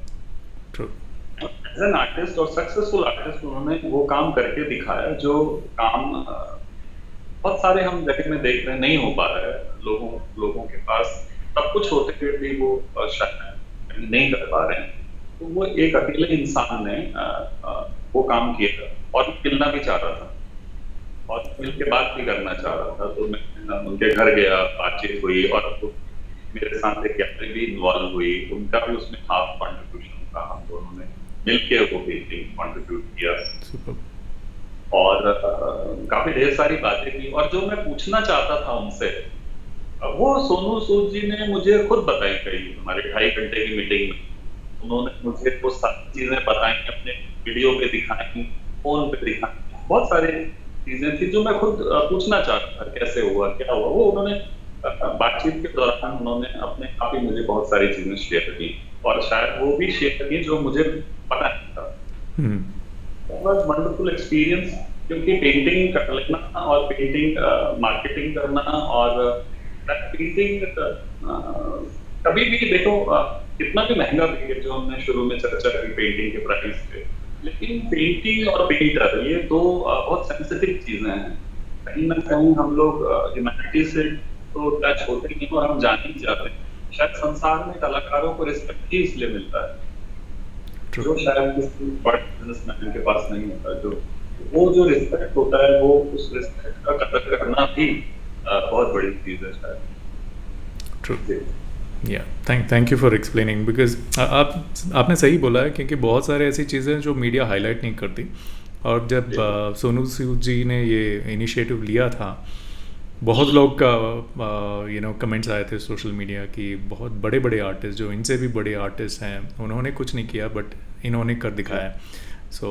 एज एन आर्टिस्ट और सक्सेसफुल आर्टिस्ट उन्होंने वो काम करके दिखाया जो काम बहुत सारे हम जगह में देख रहे हैं नहीं हो पा रहा है। लोगों के पास सब कुछ होते हुए भी वो शायद नहीं कर पा रहे हैं। तो वो एक अकेले इंसान ने वो काम किया और मिलना भी चाह रहा था और मिल के बात भी करना चाह रहा था। तो मैं उनके घर गया, बातचीत हुई और मेरे साथ एक यात्री भी इन्वॉल्व हुई, उनका भी उसमें हाफ कॉन्ट्रीब्यूशन था। हम दोनों ने मिलकर वो पेंटिंग कॉन्ट्रीब्यूट किया और काफी ढेर सारी बातें की। और जो मैं पूछना चाहता था उनसे, वो सोनू सूद जी ने मुझे खुद बताई कई हमारे 2.5 घंटे की मीटिंग में। उन्होंने मुझे वो सारी चीजें बताई, अपने वीडियो पे दिखाई, फोन पे दिखाई, बहुत सारी चीजें थी जो मैं खुद पूछना चाहता था कैसे हुआ क्या हुआ। वो उन्होंने बातचीत के दौरान उन्होंने अपने आप ही मुझे बहुत सारी चीजें शेयर की और शायद वो भी शेयर की जो मुझे पता नहीं था। वंडरफुल एक्सपीरियंस, क्योंकि पेंटिंग कर लेना और पेंटिंग मार्केटिंग करना और पेंटिंग कभी भी देखो कितना भी महंगा बिके, जो हमने शुरू में चर्चा करी पेंटिंग के प्राइस पे, लेकिन पेंटिंग और पेंटर ये दो बहुत सेंसिटिव चीजें हैं। कहीं ना कहीं हम लोग ह्यूमैनिटी से तो टच होते नहीं और हम जान ही जाते हैं। शायद संसार में कलाकारों को रिस्पेक्ट ही इसलिए मिलता है जो शायद किसी बड़े बिजनेसमैन के पास नहीं होता। जो वो जो रिस्पेक्ट होता है, वो उस रिस्पेक्ट का कदर करना भी बहुत बड़ी चीज है शायद। ट्रू, या thank you for explaining, because आपने सही बोला है, क्योंकि बहुत सारे ऐसी चीज़ें जो मीडिया हाईलाइट नहीं करती। और जब सोनू सूद जी ने ये इनिशिएटिव लिया था, बहुत लोग का कमेंट्स आए थे सोशल मीडिया की, बहुत बड़े बड़े आर्टिस्ट जो इनसे भी बड़े आर्टिस्ट हैं उन्होंने कुछ नहीं किया बट इन्होंने कर दिखाया। So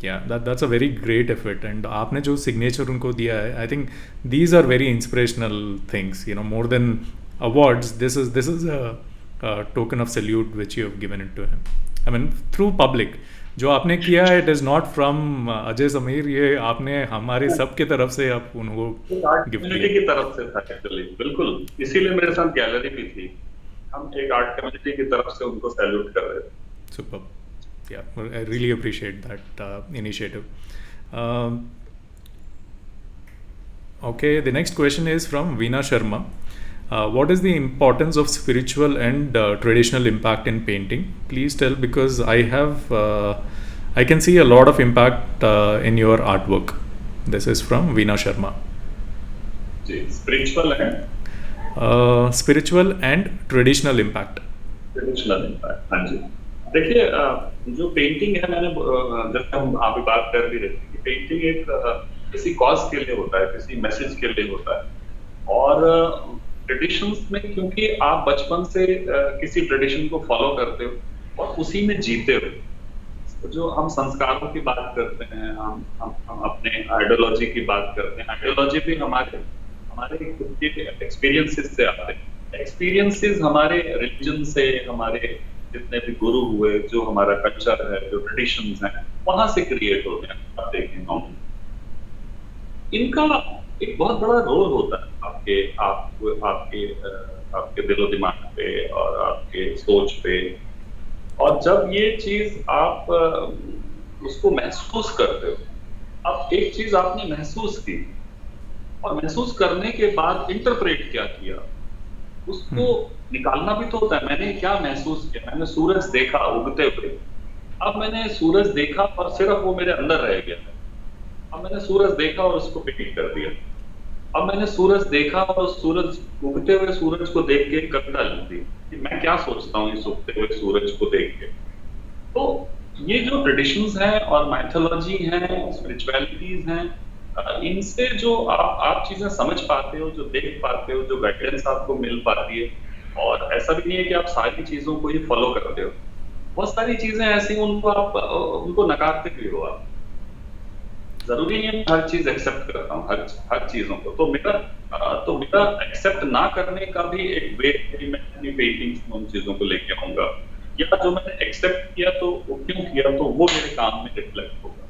yeah that's a very great effort. And आपने जो सिग्नेचर उनको दिया है, I think these are very inspirational things, more than awards. This is a token of salute which you have given it to him, I mean through public, जो आपने किया है it is not from Ajay Sameer, ये आपने हमारे सब की तरफ से आप उनको एक आर्ट गिफ्ट कम्युनिटी किया। की तरफ से था एक्चुअली, बिल्कुल। इसीलिए मेरे साथ गैलरी भी थी। हम एक आर्ट कम्युनिटी की तरफ से उनको सैल्यूट कर रहे थे। Superb. Yeah, well, I really appreciate that initiative. Um, okay, the next question is from Veena Sharma. What is the importance of spiritual and traditional impact in painting? Please tell, because I can see a lot of impact in your artwork. This is from Veena Sharma. जी, spiritual and Spiritual and traditional impact. Traditional impact, हाँ जी। देखिए, जो पेंटिंग है, मैंने जैसे हम अभी बात कर भी रहे थे कि पेंटिंग एक किसी कॉज के लिए होता है, किसी मैसेज के लिए होता है। और ट्रेडिशंस में क्योंकि आप बचपन से किसी ट्रेडिशन को फॉलो करते हो और उसी में जीते हो, तो जो हम संस्कारों की बात करते हैं, हम अपने आइडियोलॉजी की बात करते हैं। आइडियोलॉजी भी हमारे हमारे खुद के एक्सपीरियंसेस से आते हैं। एक्सपीरियंसेस हमारे रिलीजन से, हमारे जितने भी गुरु हुए, जो हमारा कल्चर है, जो ट्रेडिशंस हैं, वहां से क्रिएट होते हैं। आप देखें नॉर्मली इनका एक बहुत बड़ा रोल होता है आपके दिलो दिमाग पे और आपके सोच पे। और जब ये चीज आप उसको महसूस करते हो, अब एक चीज आपने महसूस की और महसूस करने के बाद इंटरप्रेट क्या किया, उसको निकालना भी तो होता है। मैंने क्या महसूस किया? मैंने सूरज देखा उगते हुए। अब मैंने सूरज देखा और सिर्फ वो मेरे अंदर रह गया। अब मैंने सूरज देखा और उसको पेंट कर दिया। अब मैंने सूरज देखा और उस सूरज उगते हुए सूरज को देख के एक कविता लिख दी कि मैं क्या सोचता हूँ इस उगते हुए सूरज को देख के। तो ये जो ट्रेडिशंस हैं और माइथोलॉजी हैं, स्पिरिचुअलिटीज हैं, इनसे जो आप चीजें समझ पाते हो, जो देख पाते हो, जो गाइडेंस आपको मिल पाती है। और ऐसा भी नहीं है कि आप सारी चीजों को ही फॉलो करते हो। बहुत सारी चीजें ऐसी उनको आप उनको नकारते भी हो आप। जरूरी नहीं है मैं हर चीज एक्सेप्ट करता हूँ, हर चीजों को। तो मेरा एक्सेप्ट ना करने का भी एक वे कि मैं अपनी पेंटिंग्स में उन चीजों को लेके आऊंगा, या जो मैंने एक्सेप्ट किया तो वो क्यों किया, तो वो मेरे काम में रिफ्लेक्ट होगा।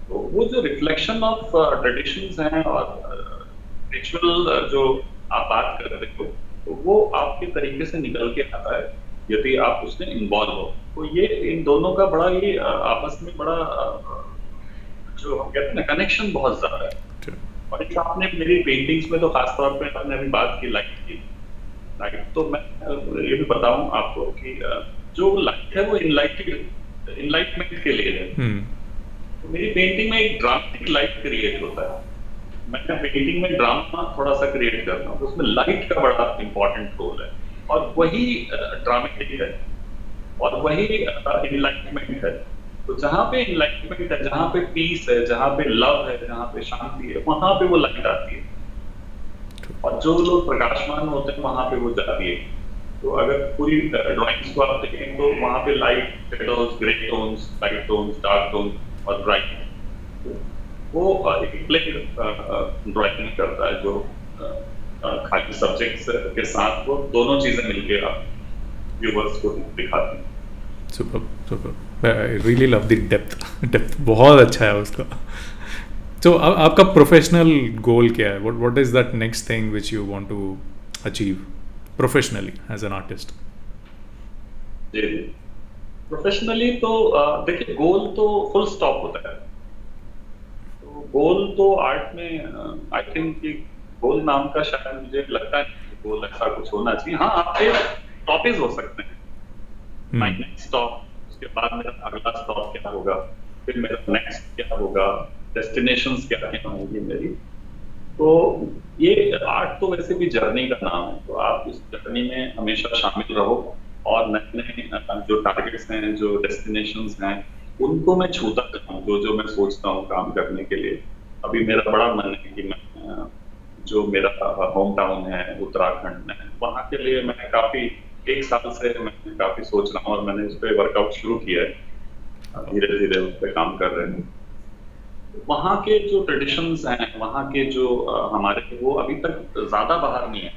तो वो जो रिफ्लेक्शन ऑफ ट्रेडिशंस हैं और रिचुअल जो आप बात कर रहे हो, तो वो आपके तरीके से निकल के आता है यदि आप उसमें इन्वॉल्व हो। तो ये इन दोनों का बड़ा ही आपस में बड़ा जो हम कहते हैं ना, कनेक्शन बहुत ज्यादा है। और एक आपने मेरी पेंटिंग्स में तो खासतौर पे आपने अभी बात की लाइट की। लाइट तो मैं ये भी बताऊं आपको कि जो लाइट है वो इनलाइटमेंट के लिए है। तो मेरी पेंटिंग में एक ड्रामेटिक लाइट क्रिएट होता है। मैं पेंटिंग में ड्रामा थोड़ा सा क्रिएट करता हूँ, तो उसमें लाइट का बड़ा इंपॉर्टेंट रोल है। और वही ड्रामेटिक है और वही इनलाइटमेंट है। तो जहाँ पे इनलाइटमेंट है, जहाँ पे पीस है, जहाँ पे लव है, जहाँ पे शांति है, वहां पे वो लाइट आती है। और जो लोग प्रकाशमान होते हैं वहां पे वो जाती है। तो अगर पूरी ड्राइंग्स को आप देखें तो वहां पे light, shadows, grey tones, light tones, dark tones और ब्राइट, वो एक प्लेन ड्राइंग करता है जो खाली सब्जेक्ट्स के साथ वो दोनों चीजें मिलके व्यूवर्स को दिखाती हैं। Super super, I really love the depth बहुत अच्छा है उसका। तो आपका प्रोफेशनल गोल क्या है? What is that next thing which you want to achieve professionally as an artist? जी जी, प्रोफेशनली तो देखिए, गोल तो फुल स्टॉप होता है। तो गोल तो आर्ट में आई थिंक कि गोल नाम का शायद मुझे लगता है कि गोल ऐसा कुछ होना चाहिए। हाँ, आपके टॉपिक हो सकते हैं। माय नेक्स्ट स्टॉप, उसके बाद मेरा अगला स्टॉप क्या होगा, फिर मेरा नेक्स्ट क्या होगा, डेस्टिनेशंस क्या क्या होंगी मेरी। तो ये आर्ट तो वैसे भी जर्नी का नाम है, तो आप इस जर्नी में हमेशा शामिल रहो और नए नए जो टारगेट्स हैं, जो डेस्टिनेशंस हैं, उनको मैं छूता रहूं, जो मैं सोचता हूँ काम करने के लिए। अभी मेरा बड़ा मन है कि मैं जो मेरा होम टाउन है उत्तराखंड में, वहाँ के लिए मैं काफी एक साल से मैं काफी सोच रहा हूँ और मैंने इस पे वर्कआउट शुरू किया है। धीरे धीरे उस पर काम कर रहे हैं। वहाँ के जो ट्रेडिशंस हैं, वहाँ के जो हमारे, वो अभी तक ज्यादा बाहर नहीं है।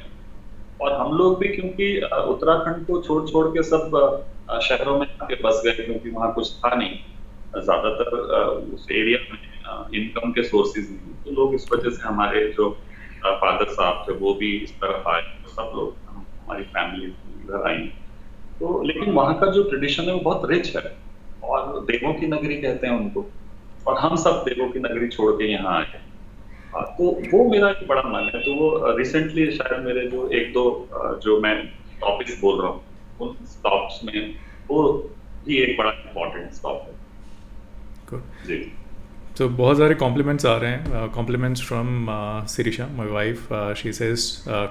और हम लोग भी क्योंकि उत्तराखंड को छोड़ छोड़ के सब शहरों में आके बस गए, क्योंकि वहाँ कुछ था नहीं। ज़्यादातर उस एरिया में इनकम के सोर्सेज नहीं, तो लोग इस वजह से हमारे जो फादर साहब थे वो भी इस तरफ आए, सब लोग हमारी फैमिली इधर आई। तो लेकिन वहाँ का जो ट्रेडिशन है वो बहुत रिच है, और देवों की नगरी कहते हैं उनको, और हम सब देवों की नगरी छोड़ के यहाँ आए। तो वो मेरा एक बड़ा मन है। तो वो रिसेंटली शायद मेरे जो एक दो जो मैं टॉपिक्स बोल रहा हूँ उन स्टॉप्स में वो भी एक बड़ा इम्पोर्टेंट स्टॉप है। Good. जी। So बहुत सारे compliments आ रहे हैं, compliments from Sirisha, my wife. She says,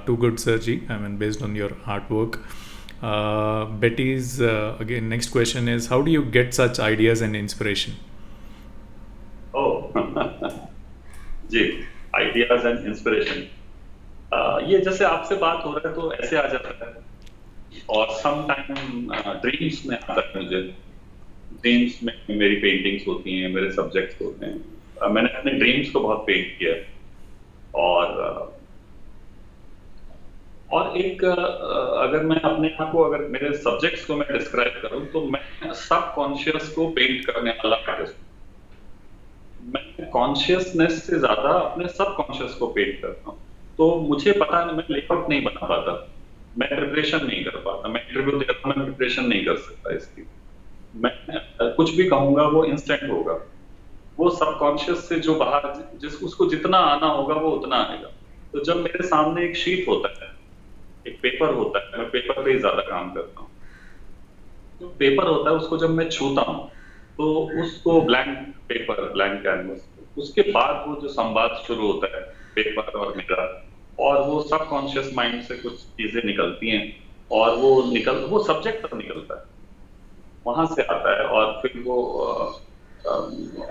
too good, Sir Ji. I mean, based on your artwork. Betty's again. Next question is, how do you get such ideas and inspiration? Oh जी, आइडियाज एंड इंस्पिरेशन। ये जैसे आपसे बात हो रहा है तो ऐसे आ जाता है, और सम टाइम ड्रीम्स में आता है मुझे। ड्रीम्स में मेरी पेंटिंग्स होती हैं, मेरे सब्जेक्ट्स होते हैं। मैंने अपने ड्रीम्स को बहुत पेंट किया है, और एक अगर मैं अपने आप को, अगर मेरे सब्जेक्ट्स को मैं डिस्क्राइब करूं तो मैं सब कॉन्शियस को पेंट करने वाला आर्टिस्ट हूं। मैं कॉन्शियसनेस से ज्यादा अपने सब कॉन्शियस को पेंट करता हूं। तो मुझे पता नहीं, मैं लेआउट नहीं बना पाता, मैं प्रिपरेशन नहीं कर पाता, मैं इंटरव्यू देता हूं, मैं प्रिपरेशन नहीं कर सकता इसकी। मैं कुछ भी कहूंगा वो इंस्टेंट होगा, वो सबकॉन्शियस से जो बाहर जिस उसको जितना आना होगा वो उतना आएगा। तो जब मेरे सामने एक शीट होता है, एक पेपर होता है, मैं पेपर पे ही ज्यादा काम करता हूँ। जो पेपर होता है उसको जब मैं छूता हूँ तो उसको ब्लैंक पेपर, ब्लैंक कैनवस, उसके बाद वो जो संवाद शुरू होता है पेपर और मेरा, और वो सबकॉन्शियस माइंड से कुछ चीजें निकलती हैं, और वो सब्जेक्ट तक निकलता है, वहां से आता है। और फिर वो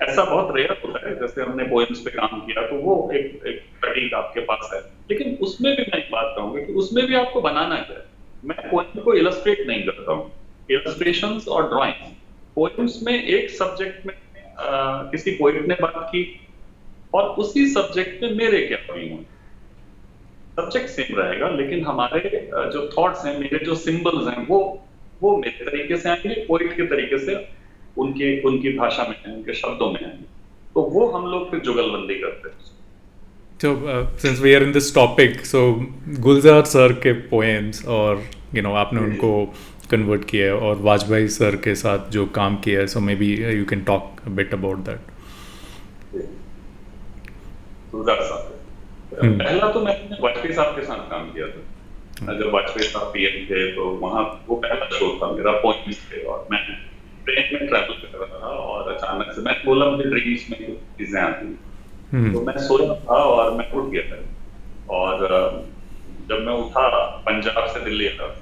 ऐसा बहुत रेयर होता है, जैसे हमने पोएम्स पे काम किया तो वो एक प्रतीक आपके पास है, लेकिन उसमें भी मैं एक बात कहूंगा कि उसमें भी आपको बनाना क्या है। मैं पोएम को इलस्ट्रेट नहीं करता हूँ, इलस्ट्रेशंस और ड्राइंग्स। पोएम्स में एक सब्जेक्ट में किसी पोएट ने बात की, और उसी सब्जेक्ट में मेरे क्या व्यू है, सब्जेक्ट सेम रहेगा, लेकिन हमारे जो थॉट्स हैं, मेरे जो सिंबल्स हैं, वो मेरे तरीके से आएंगे, पोइट के तरीके से उनकी भाषा में, उनके शब्दों में आएंगे। तो वो हम लोग फिर जुगलबंदी करते हैं। So since we are in this topic, so Gulzar sir के poems और आपने उनको कन्वर्ट किया है, और वाजपेयी सर के साथ जो काम किया है, so maybe you can talk a bit about that. गुलजार साहब पहला तो मैंने वाजपेयी साहब के साथ काम किया था। जब वाजपेयी साहब पीएम थे तो वहाँ वो पहला शो था मेरा, पोएम्स थे, और मैं ट्रेन में ट्रैवल कर रहा था, और अचानक से मैं बोला मुझे ड्रीम्स में कुछ चीजें आती, तो मैं सोया था और मैं उठ गया था, और जब मैं उठा पंजाब से दिल्ली आ रहा था,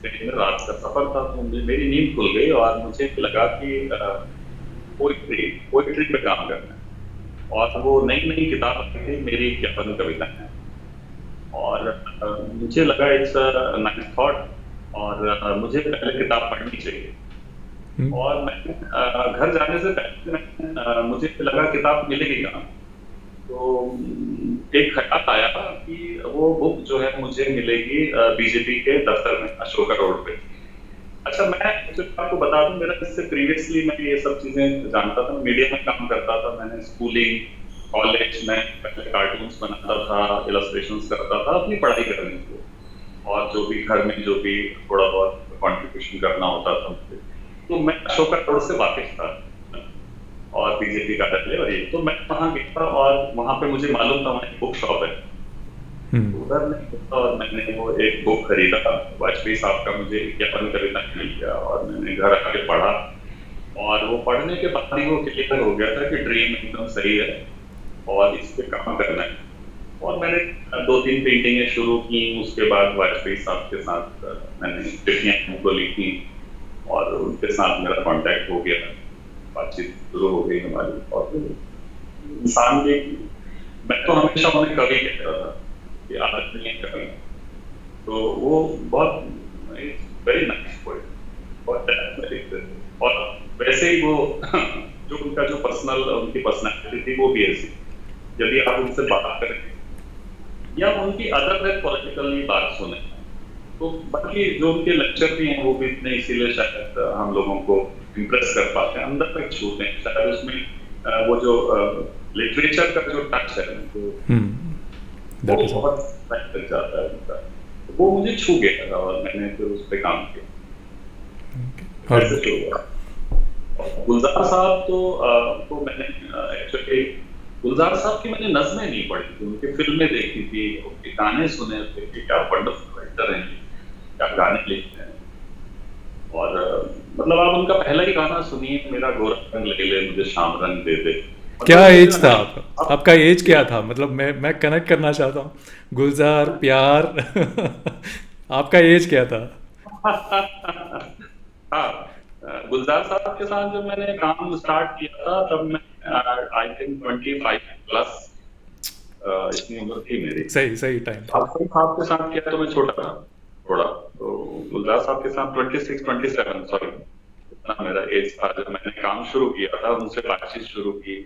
रात का सफर था, तो मेरी नींद खुल गई और मुझे लगा कि पोइट्री पे काम करना है। और वो नई नई किताब थी मेरी ज्ञापन कविताएं, और मुझे लगा इट्स नाइस थॉट, और मुझे पहले किताब पढ़नी चाहिए। और मैं घर जाने से पहले मुझे लगा किताब मिलेगी कहाँ, तो एक ख्याल आया कि वो बुक जो है मुझे मिलेगी बीजेपी के दफ्तर में, अशोका रोड पे। अच्छा, मैं आपको बता दूं, मेरा इससे प्रीवियसली मैं ये सब चीजें जानता था, मीडिया में काम करता था, मैंने स्कूलिंग, कॉलेज में पहले कार्टून्स बनाता था, इलस्ट्रेशंस करता था अपनी पढ़ाई करने को, और जो भी घर में जो भी थोड़ा बहुत कंट्रीब्यूशन करना होता था मुझे, तो मैं अशोका रोड से वाकिफ था, और बीजेपी का कार्यालय, और ये तो मैं वहाँ गया था, और वहाँ पे मुझे मालूम था वहाँ एक बुक शॉप है, उधर में, और मैंने वो एक बुक खरीदा, वाजपेयी साहब का मुझे ज्ञापन कविता मिल गया, और मैंने घर आके पढ़ा, और वो पढ़ने के बाद ही वो क्लियर हो गया था कि ड्रीम एकदम सही है और इस पे काम करना है। और मैंने 2-3 पेंटिंगें शुरू की, उसके बाद वाजपेयी साहब के साथ मैंने चिट्ठियां उनको लिखी, और उनके साथ मेरा कांटेक्ट हो गया, बातचीत शुरू हो गई हमारी। और इंसान भी, मैं तो हमेशा उन्हें कवि कहता था कि आदत नहीं है कवि, तो वो बहुत वेरी नाइस पोएट, बहुत डेप्थ, और वैसे ही वो जो उनका जो उनकी पर्सनैलिटी थी वो भी ऐसी, यदि आप उनसे बात करें या उनकी अदर देन पॉलिटिकली बात सुने, तो बाकी जो उनके लेक्चर भी हैं वो भी इतने, इसीलिए शायद हम लोगों को इम्प्रेस कर पाते हैं, अंदर तक छूते हैं। शायद उसमें वो जो लिटरेचर का जो टच है जो वो दैट इज बहुत तक तक जाता है उनका, तो वो मुझे छू गया था और मैंने फिर उस पर काम किया। और ऐसे शुरू हुआ। और गुलजार साहब तो मैंने एक्चुअली गुलजार साहब की मैंने नज़में नहीं पढ़ी थी, उनकी फिल्में देखी थी, उनके गाने सुने थे कि क्या वंडरफुल राइटर हैं, क्या गाने लिखते हैं। और मतलब आप उनका पहला ही गाना सुनिए, मेरा गोरा रंग ले ले मुझे शाम रंग दे दे, क्या मतलब मुझे एज था हमेशा आपका? आपका एज क्या था? मतलब मैं कनेक्ट करना चाहता हूँ, गुलजार प्यार आपका एज क्या था? हाँ, गुलजार साहब के साथ जब मैंने काम स्टार्ट किया था तब मैं आई थिंक 25 प्लस इतनी उम्र थी मेरी। सही सही टाइम था। आफताब साहब के साथ किया तो मैं छोटा था थोड़ा, तो गुलजार साहब के साथ 26 27 सॉरी इतना मेरा एज था जब मैंने काम शुरू किया था, उनसे बातचीत शुरू की,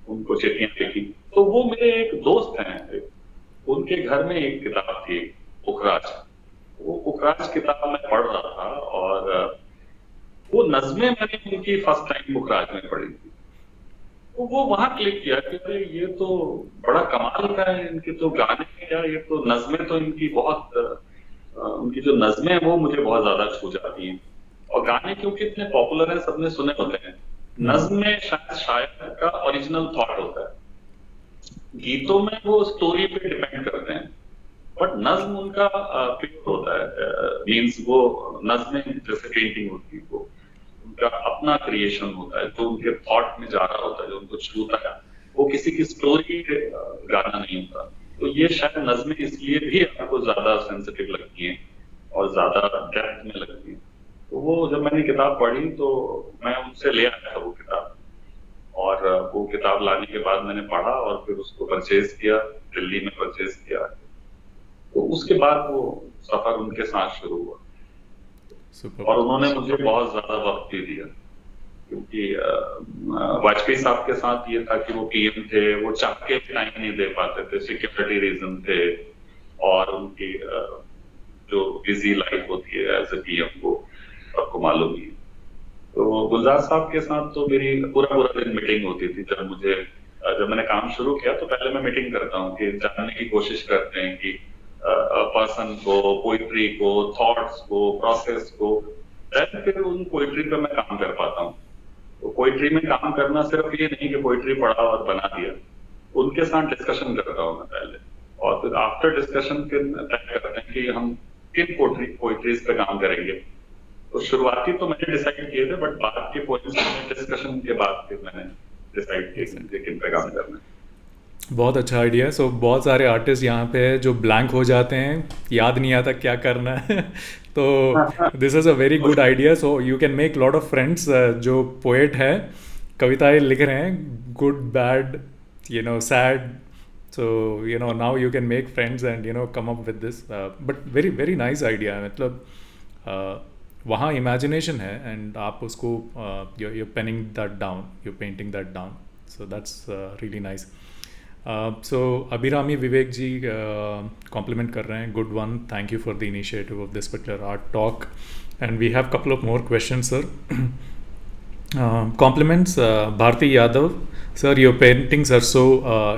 उनको चिट्ठियां लिखी। तो वो मेरे एक दोस्त हैं, उनके घर में एक किताब थी पुखराज, वो पुखराज किताब मैं पढ़ रहा था और वो नज़में मैंने उनकी फर्स्ट टाइम पुखराज में पढ़ी थी। तो वो वहां क्लिक किया कि अरे ये तो बड़ा कमाल का है, इनके तो गाने क्या, ये तो नज़में तो इनकी बहुत उनकी जो नज़में हैं वो मुझे बहुत ज्यादा छू जाती हैं। और गाने क्योंकि इतने पॉपुलर हैं, सबने सुने होते हैं, नज़्म में शायद शायर का ओरिजिनल थॉट होता है, गीतों में वो स्टोरी पे डिपेंड करते हैं, बट नज्म उनका प्योर होता है। मीन्स वो नज्में जैसे पेंटिंग होती है, वो उनका अपना क्रिएशन होता है, जो उनके थॉट में जा रहा होता है, जो उनको छूता है, वो किसी की स्टोरी गाना नहीं होता। तो ये शायद नज्में इसलिए भी आपको ज्यादा सेंसिटिव लगती हैं और ज्यादा डेप्थ में लगती हैं। तो वो जब मैंने किताब पढ़ी तो मैं उनसे ले आया था वो किताब, और वो किताब लाने के बाद मैंने पढ़ा और फिर उसको परचेज किया, दिल्ली में परचेज किया। तो उसके बाद वो सफर उनके साथ शुरू हुआ। सुपर। और उन्होंने मुझे बहुत ज्यादा वक्त भी दिया, क्योंकि वाजपेयी साहब के साथ ये था कि वो पीएम थे, वो चाह के टाइम नहीं दे पाते थे, सिक्योरिटी रीजन थे, और उनकी जो बिजी लाइफ होती है एज ए पीएम वो आपको मालूम ही है। तो गुलजार साहब के साथ तो मेरी पूरा पूरा दिन मीटिंग होती थी। जब मैंने काम शुरू किया तो पहले मैं मीटिंग करता हूँ कि जानने की कोशिश करते हैं कि पर्सन को, पोइट्री को, थॉट्स को, प्रोसेस को, फिर उन पोइट्री पे मैं काम कर पाता हूँ। तो पोइट्री में काम करना सिर्फ ये नहीं कि पोइट्री पढ़ा और बना दिया, उनके साथ डिस्कशन करता हूँ मैं पहले, और फिर आफ्टर डिस्कशन फिर तय करते हैं कि हम किन पोइट्रीज पे काम करेंगे। तो शुरुआती तो मैंने डिसाइड किए थे, बट बाद के पॉइंट्स में डिस्कशन के बाद फिर मैंने डिसाइड किया कि किन पे काम करना है। बहुत अच्छा आइडिया है। सो बहुत सारे आर्टिस्ट यहाँ पे है जो ब्लैंक हो जाते हैं, याद नहीं आता क्या करना है तो this is a very good idea. So you can make lot of friends जो पोएट है, कविताएं लिख रहे हैं, good bad you know sad, so you know now you can make friends and you know come up with this. But very very nice idea है। मतलब वहाँ इमेजिनेशन है एंड आप उसको you penning that down, you painting that down, so that's really nice. So Abhirami Vivek ji compliment कर रहे हैं, good one, thank you for the initiative of this particular art talk, and we have couple of more questions, sir. Compliments Bharti Yadav, sir, your paintings are so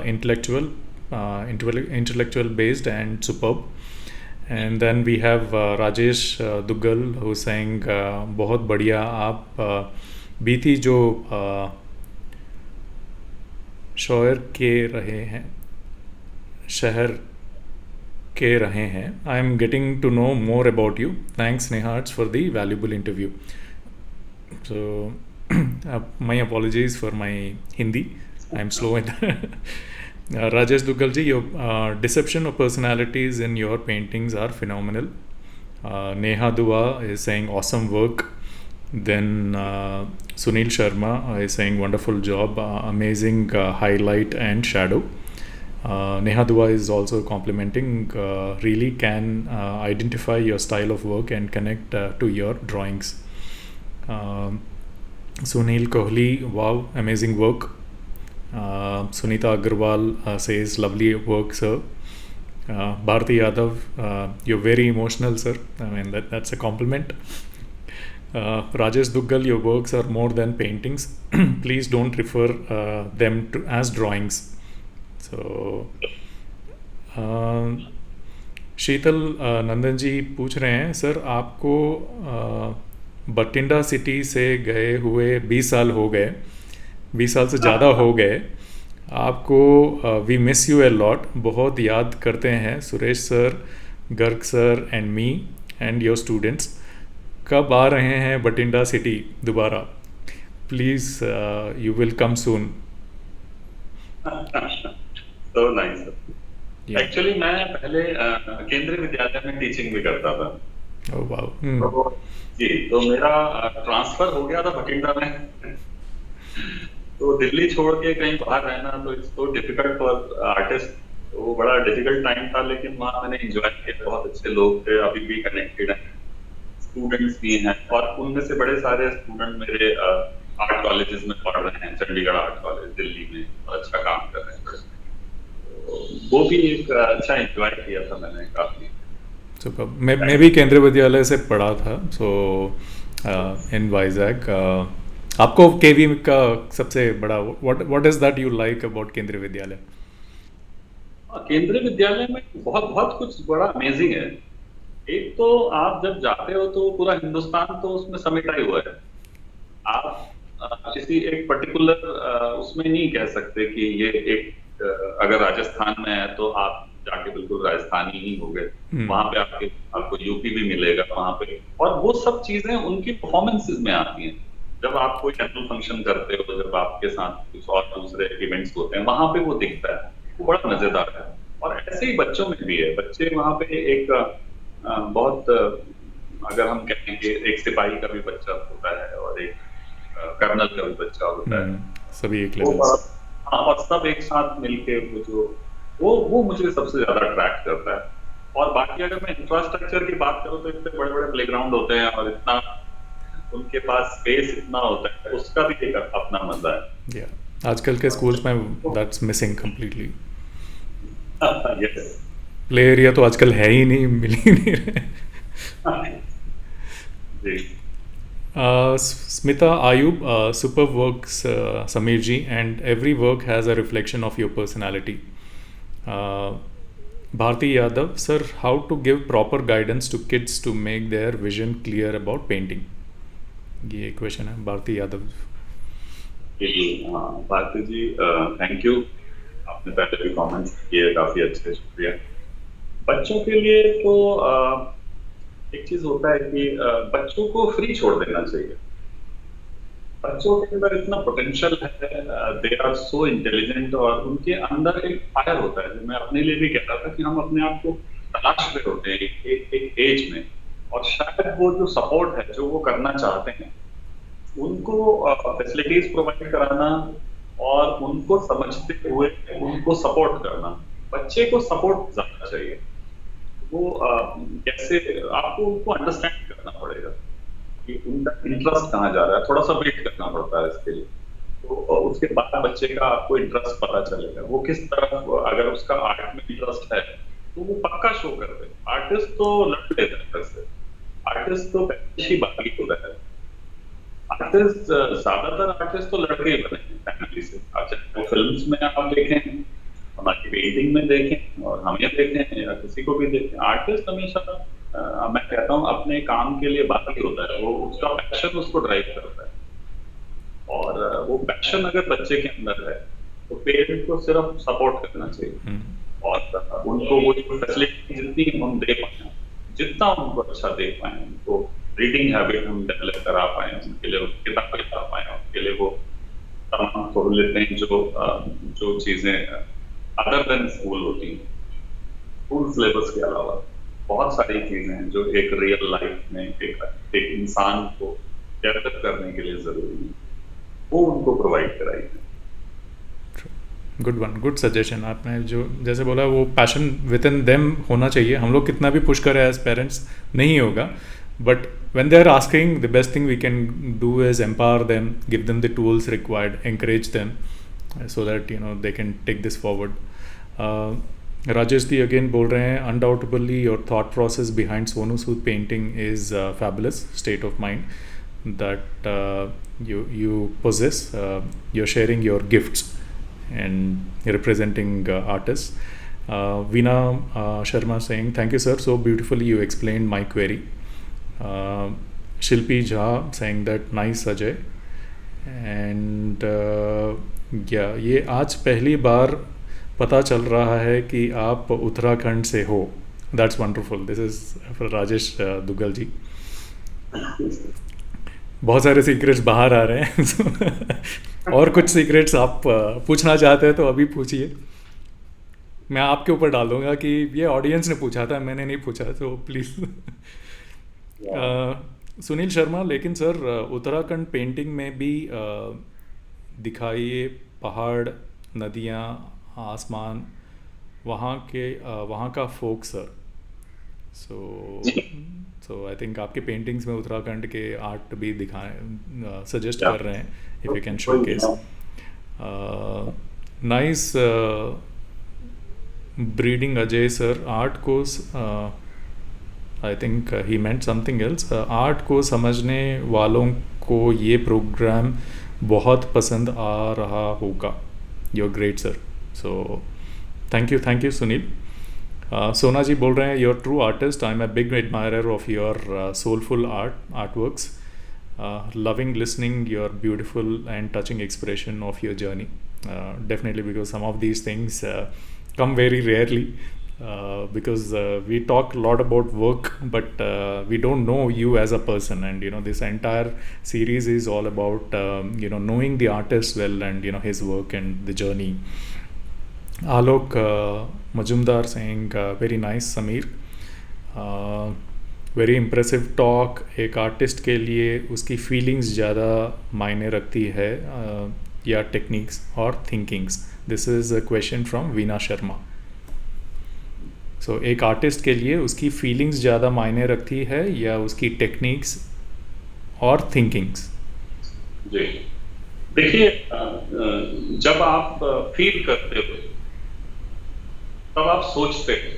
intellectual based and superb. And then we have Rajesh Duggal who's saying बहुत बढ़िया, आप बीती जो शहर के रहे हैं, शहर के रहे हैं, I am getting to know more about you, thanks Neha Arts for the valuable interview. So my apologies for my Hindi, I am slow in Rajesh Duggal ji, your deception of personalities in your paintings are phenomenal. Neha Dua is saying awesome work. Then Sunil Sharma is saying wonderful job, amazing highlight and shadow. Neha Dua is also complimenting, really can identify your style of work and connect to your drawings. Sunil Kohli, wow, amazing work. Sunita Agarwal says lovely work, sir. Bharti Yadav, you're very emotional, sir. I mean that's a compliment. Rajesh Duggal, your works are more than paintings. Please don't refer them as drawings. So शीतल नंदन जी पूछ रहे हैं, सर आपको बठिंडा सिटी से गए हुए 20 साल हो गए, 20 साल से ज़्यादा हो गए आपको। We miss you a lot, बहुत याद करते हैं Suresh sir, Garg sir and me and your students. कब आ रहे हैं बठिंडा सिटी दोबारा? Please you will come soon. So nice. Actually मैं पहले केंद्रीय विद्यालय में टीचिंग भी करता था। Oh wow. तो जी, तो मेरा ट्रांसफर हो गया था बठिंडा में। तो दिल्ली छोड़ के कहीं बाहर रहना तो it's so difficult for artist. वो बड़ा डिफिकल्ट टाइम था, लेकिन वहाँ मैंने एंजॉय किया। बहुत अच्छे लोग थे, अभी भी कनेक्टेड हैं, स्टूडेंट्स भी हैं, और उनमें से बड़े सारे स्टूडेंट मेरे आर्ट कॉलेजेस में पढ़ रहे हैं। चंडीगढ़ आर्ट कॉलेज दिल्ली में, और अच्छा काम कर रहे हैं। वो भी एक अच्छा एंजॉय किया था मैंने काफी। सुपर। मैं भी केंद्रीय विद्यालय से पढ़ा था, सो इन वाइजैक। आपको केवी का सबसे बड़ा what is that you like about केंद्रीय विद्यालय? केंद्रीय विद्यालय में बहुत बहुत कुछ बड़ा अमेजिंग है। एक तो आप जब जाते हो तो पूरा हिंदुस्तान तो उसमें समेटा ही हुआ है। आप किसी एक पर्टिकुलर उसमें नहीं कह सकते कि ये एक अगर राजस्थान में है तो आप जाके बिल्कुल राजस्थानी ही हो गए। वहां पे आपको यूपी भी मिलेगा वहां पे, और वो सब चीजें उनकी परफॉर्मेंसेस में आती हैं। जब आप कोई एनुअल फंक्शन करते हो, जब आपके साथ कुछ और दूसरे इवेंट्स होते हैं, वहां पे वो दिखता है, वो बड़ा मजेदार है। और ऐसे ही बच्चों में भी है। बच्चे वहां पे एक बहुत अगर हम कहें कि एक सिपाही का भी बच्चा होता है और एक कर्नल का भी बच्चा होता है, सभी एक लेवल। हाँ, और सब एक साथ मिलके वो मुझे सबसे ज्यादा अट्रैक्ट करता है। और बाकी अगर मैं इंफ्रास्ट्रक्चर की बात करूँ तो इतने बड़े बड़े प्लेग्राउंड होते हैं और इतना उनके पास स्पेस इतना होता है, उसका भी एक अपना मजा है। आजकल के स्कूल्स में that's missing completely. Yes, play area तो आजकल है ही नहीं, मिल ही नहीं रहे। जी। Smita Ayub, superb works, Samir ji, and every work has a reflection of your personality. Bharti Yadav, sir, how to give proper guidance to kids to make their vision clear about painting? ये क्वेश्चन है भारती यादव। भारती जी, थैंक यू, आपने पहले भी कमेंट्स किए, काफी अच्छे, शुक्रिया। बच्चों के लिए तो एक चीज होता है कि बच्चों को फ्री छोड़ देना चाहिए। बच्चों के अंदर इतना पोटेंशियल है, दे आर सो इंटेलिजेंट, और उनके अंदर एक फायर होता है। जो मैं अपने लिए भी कहता था कि हम अपने आप को तलाश रहे होते हैं एक एज में, और शायद वो जो सपोर्ट है जो वो करना चाहते हैं, उनको फैसिलिटीज प्रोवाइड कराना और उनको समझते हुए उनको सपोर्ट करना। बच्चे को सपोर्ट ज्यादा चाहिए। वो कैसे, आपको उनको अंडरस्टैंड करना पड़ेगा कि उनका इंटरेस्ट कहाँ जा रहा है। थोड़ा सा वेट करना पड़ता है इसके लिए। तो उसके बाद बच्चे का आपको इंटरेस्ट पता चलेगा, वो किस तरफ, अगर उसका आर्ट में इंटरेस्ट है तो वो पक्का शो कर दे। आर्टिस्ट तो लड़ लेता है वैसे, आर्टिस्ट तो पैदाइशी बागी होता है। आर्टिस्ट, ज्यादातर आर्टिस्ट तो लड़के ही बने हैं फैमिली से। अच्छा, फिल्म्स में आप देखें, हमारी पेंटिंग में देखें, और हमें देखें या किसी को भी देखें, आर्टिस्ट हमेशा मैं कहता हूँ अपने काम के लिए बाकी होता है। वो उसका पैशन उसको ड्राइव करता है, और वो पैशन अगर बच्चे के अंदर है तो पेरेंट को सिर्फ सपोर्ट करना चाहिए, और उनको वो फैसिलिटी जितनी हम दे पाए, जितना उनको अच्छा दे पाए, उनको रीडिंग हैबिट हम डेवलप करा पाए, उनके लिए किताबें ला पाए, उनके लिए वो तमाम सहूलियतें जो चीजें अदर देन स्कूल होती हैं, स्कूल सिलेबस के अलावा बहुत सारी चीजें हैं जो एक रियल लाइफ में एक इंसान को डेवलप करने के लिए जरूरी है, वो उनको प्रोवाइड कराई है। Good one, good suggestion. आपने जो जैसे बोला, वो पैशन विद इन देम होना चाहिए। हम लोग कितना भी पुश करें एज पेरेंट्स नहीं होगा, but when they are asking, the best thing we can do is empower them, give them the tools required, encourage them, so that they can take this forward. Rajesh ji again बोल रहे हैं, undoubtedly your thought process behind Sonu Sood painting is fabulous, state of mind. that you possess. You're sharing your gifts and representing artists. Veena Sharma saying, "Thank you, sir. So beautifully you explained my query." Shilpi Jha saying that nice Ajay. And ये आज पहली बार पता चल रहा है कि आप उत्तराखंड से हो. That's wonderful. This is Rajesh Duggal ji. बहुत सारे सीक्रेट्स बाहर आ रहे हैं. और कुछ सीक्रेट्स आप पूछना चाहते हैं तो अभी पूछिए. मैं आपके ऊपर डाल दूंगा कि ये ऑडियंस ने पूछा था, मैंने नहीं पूछा, तो प्लीज़. सुनील शर्मा, लेकिन सर उत्तराखंड पेंटिंग में भी दिखाइए पहाड़, नदियाँ, आसमान, वहाँ का फोक सर. सो आई थिंक आपके पेंटिंग्स में उत्तराखंड के आर्ट भी दिखाएं, सजेस्ट कर रहे हैं. If you can showcase. Nice breeding Ajay sir. Art course, I think he meant something else. Art को समझने वालों को ये प्रोग्राम बहुत पसंद आ रहा होगा. You are great sir. So thank you Sunil. Sona ji बोल रहे हैं, your true artist. I am a big admirer of your soulful artworks. Loving listening your beautiful and touching expression of your journey. Definitely, because some of these things come very rarely. Because we talk a lot about work, but we don't know you as a person. And this entire series is all about knowing the artist well, and his work and the journey. Alok Majumdar saying, very nice Sameer. Very impressive talk. एक आर्टिस्ट के लिए उसकी फीलिंग्स ज़्यादा मायने रखती है या टेक्निक्स और thinkings. This is a question from Veena Sharma. So एक आर्टिस्ट के लिए उसकी फीलिंग्स ज़्यादा मायने रखती है या उसकी टेक्निक्स और थिंकिंग्स? जी देखिए, जब आप फील करते हो तब आप सोचते हो,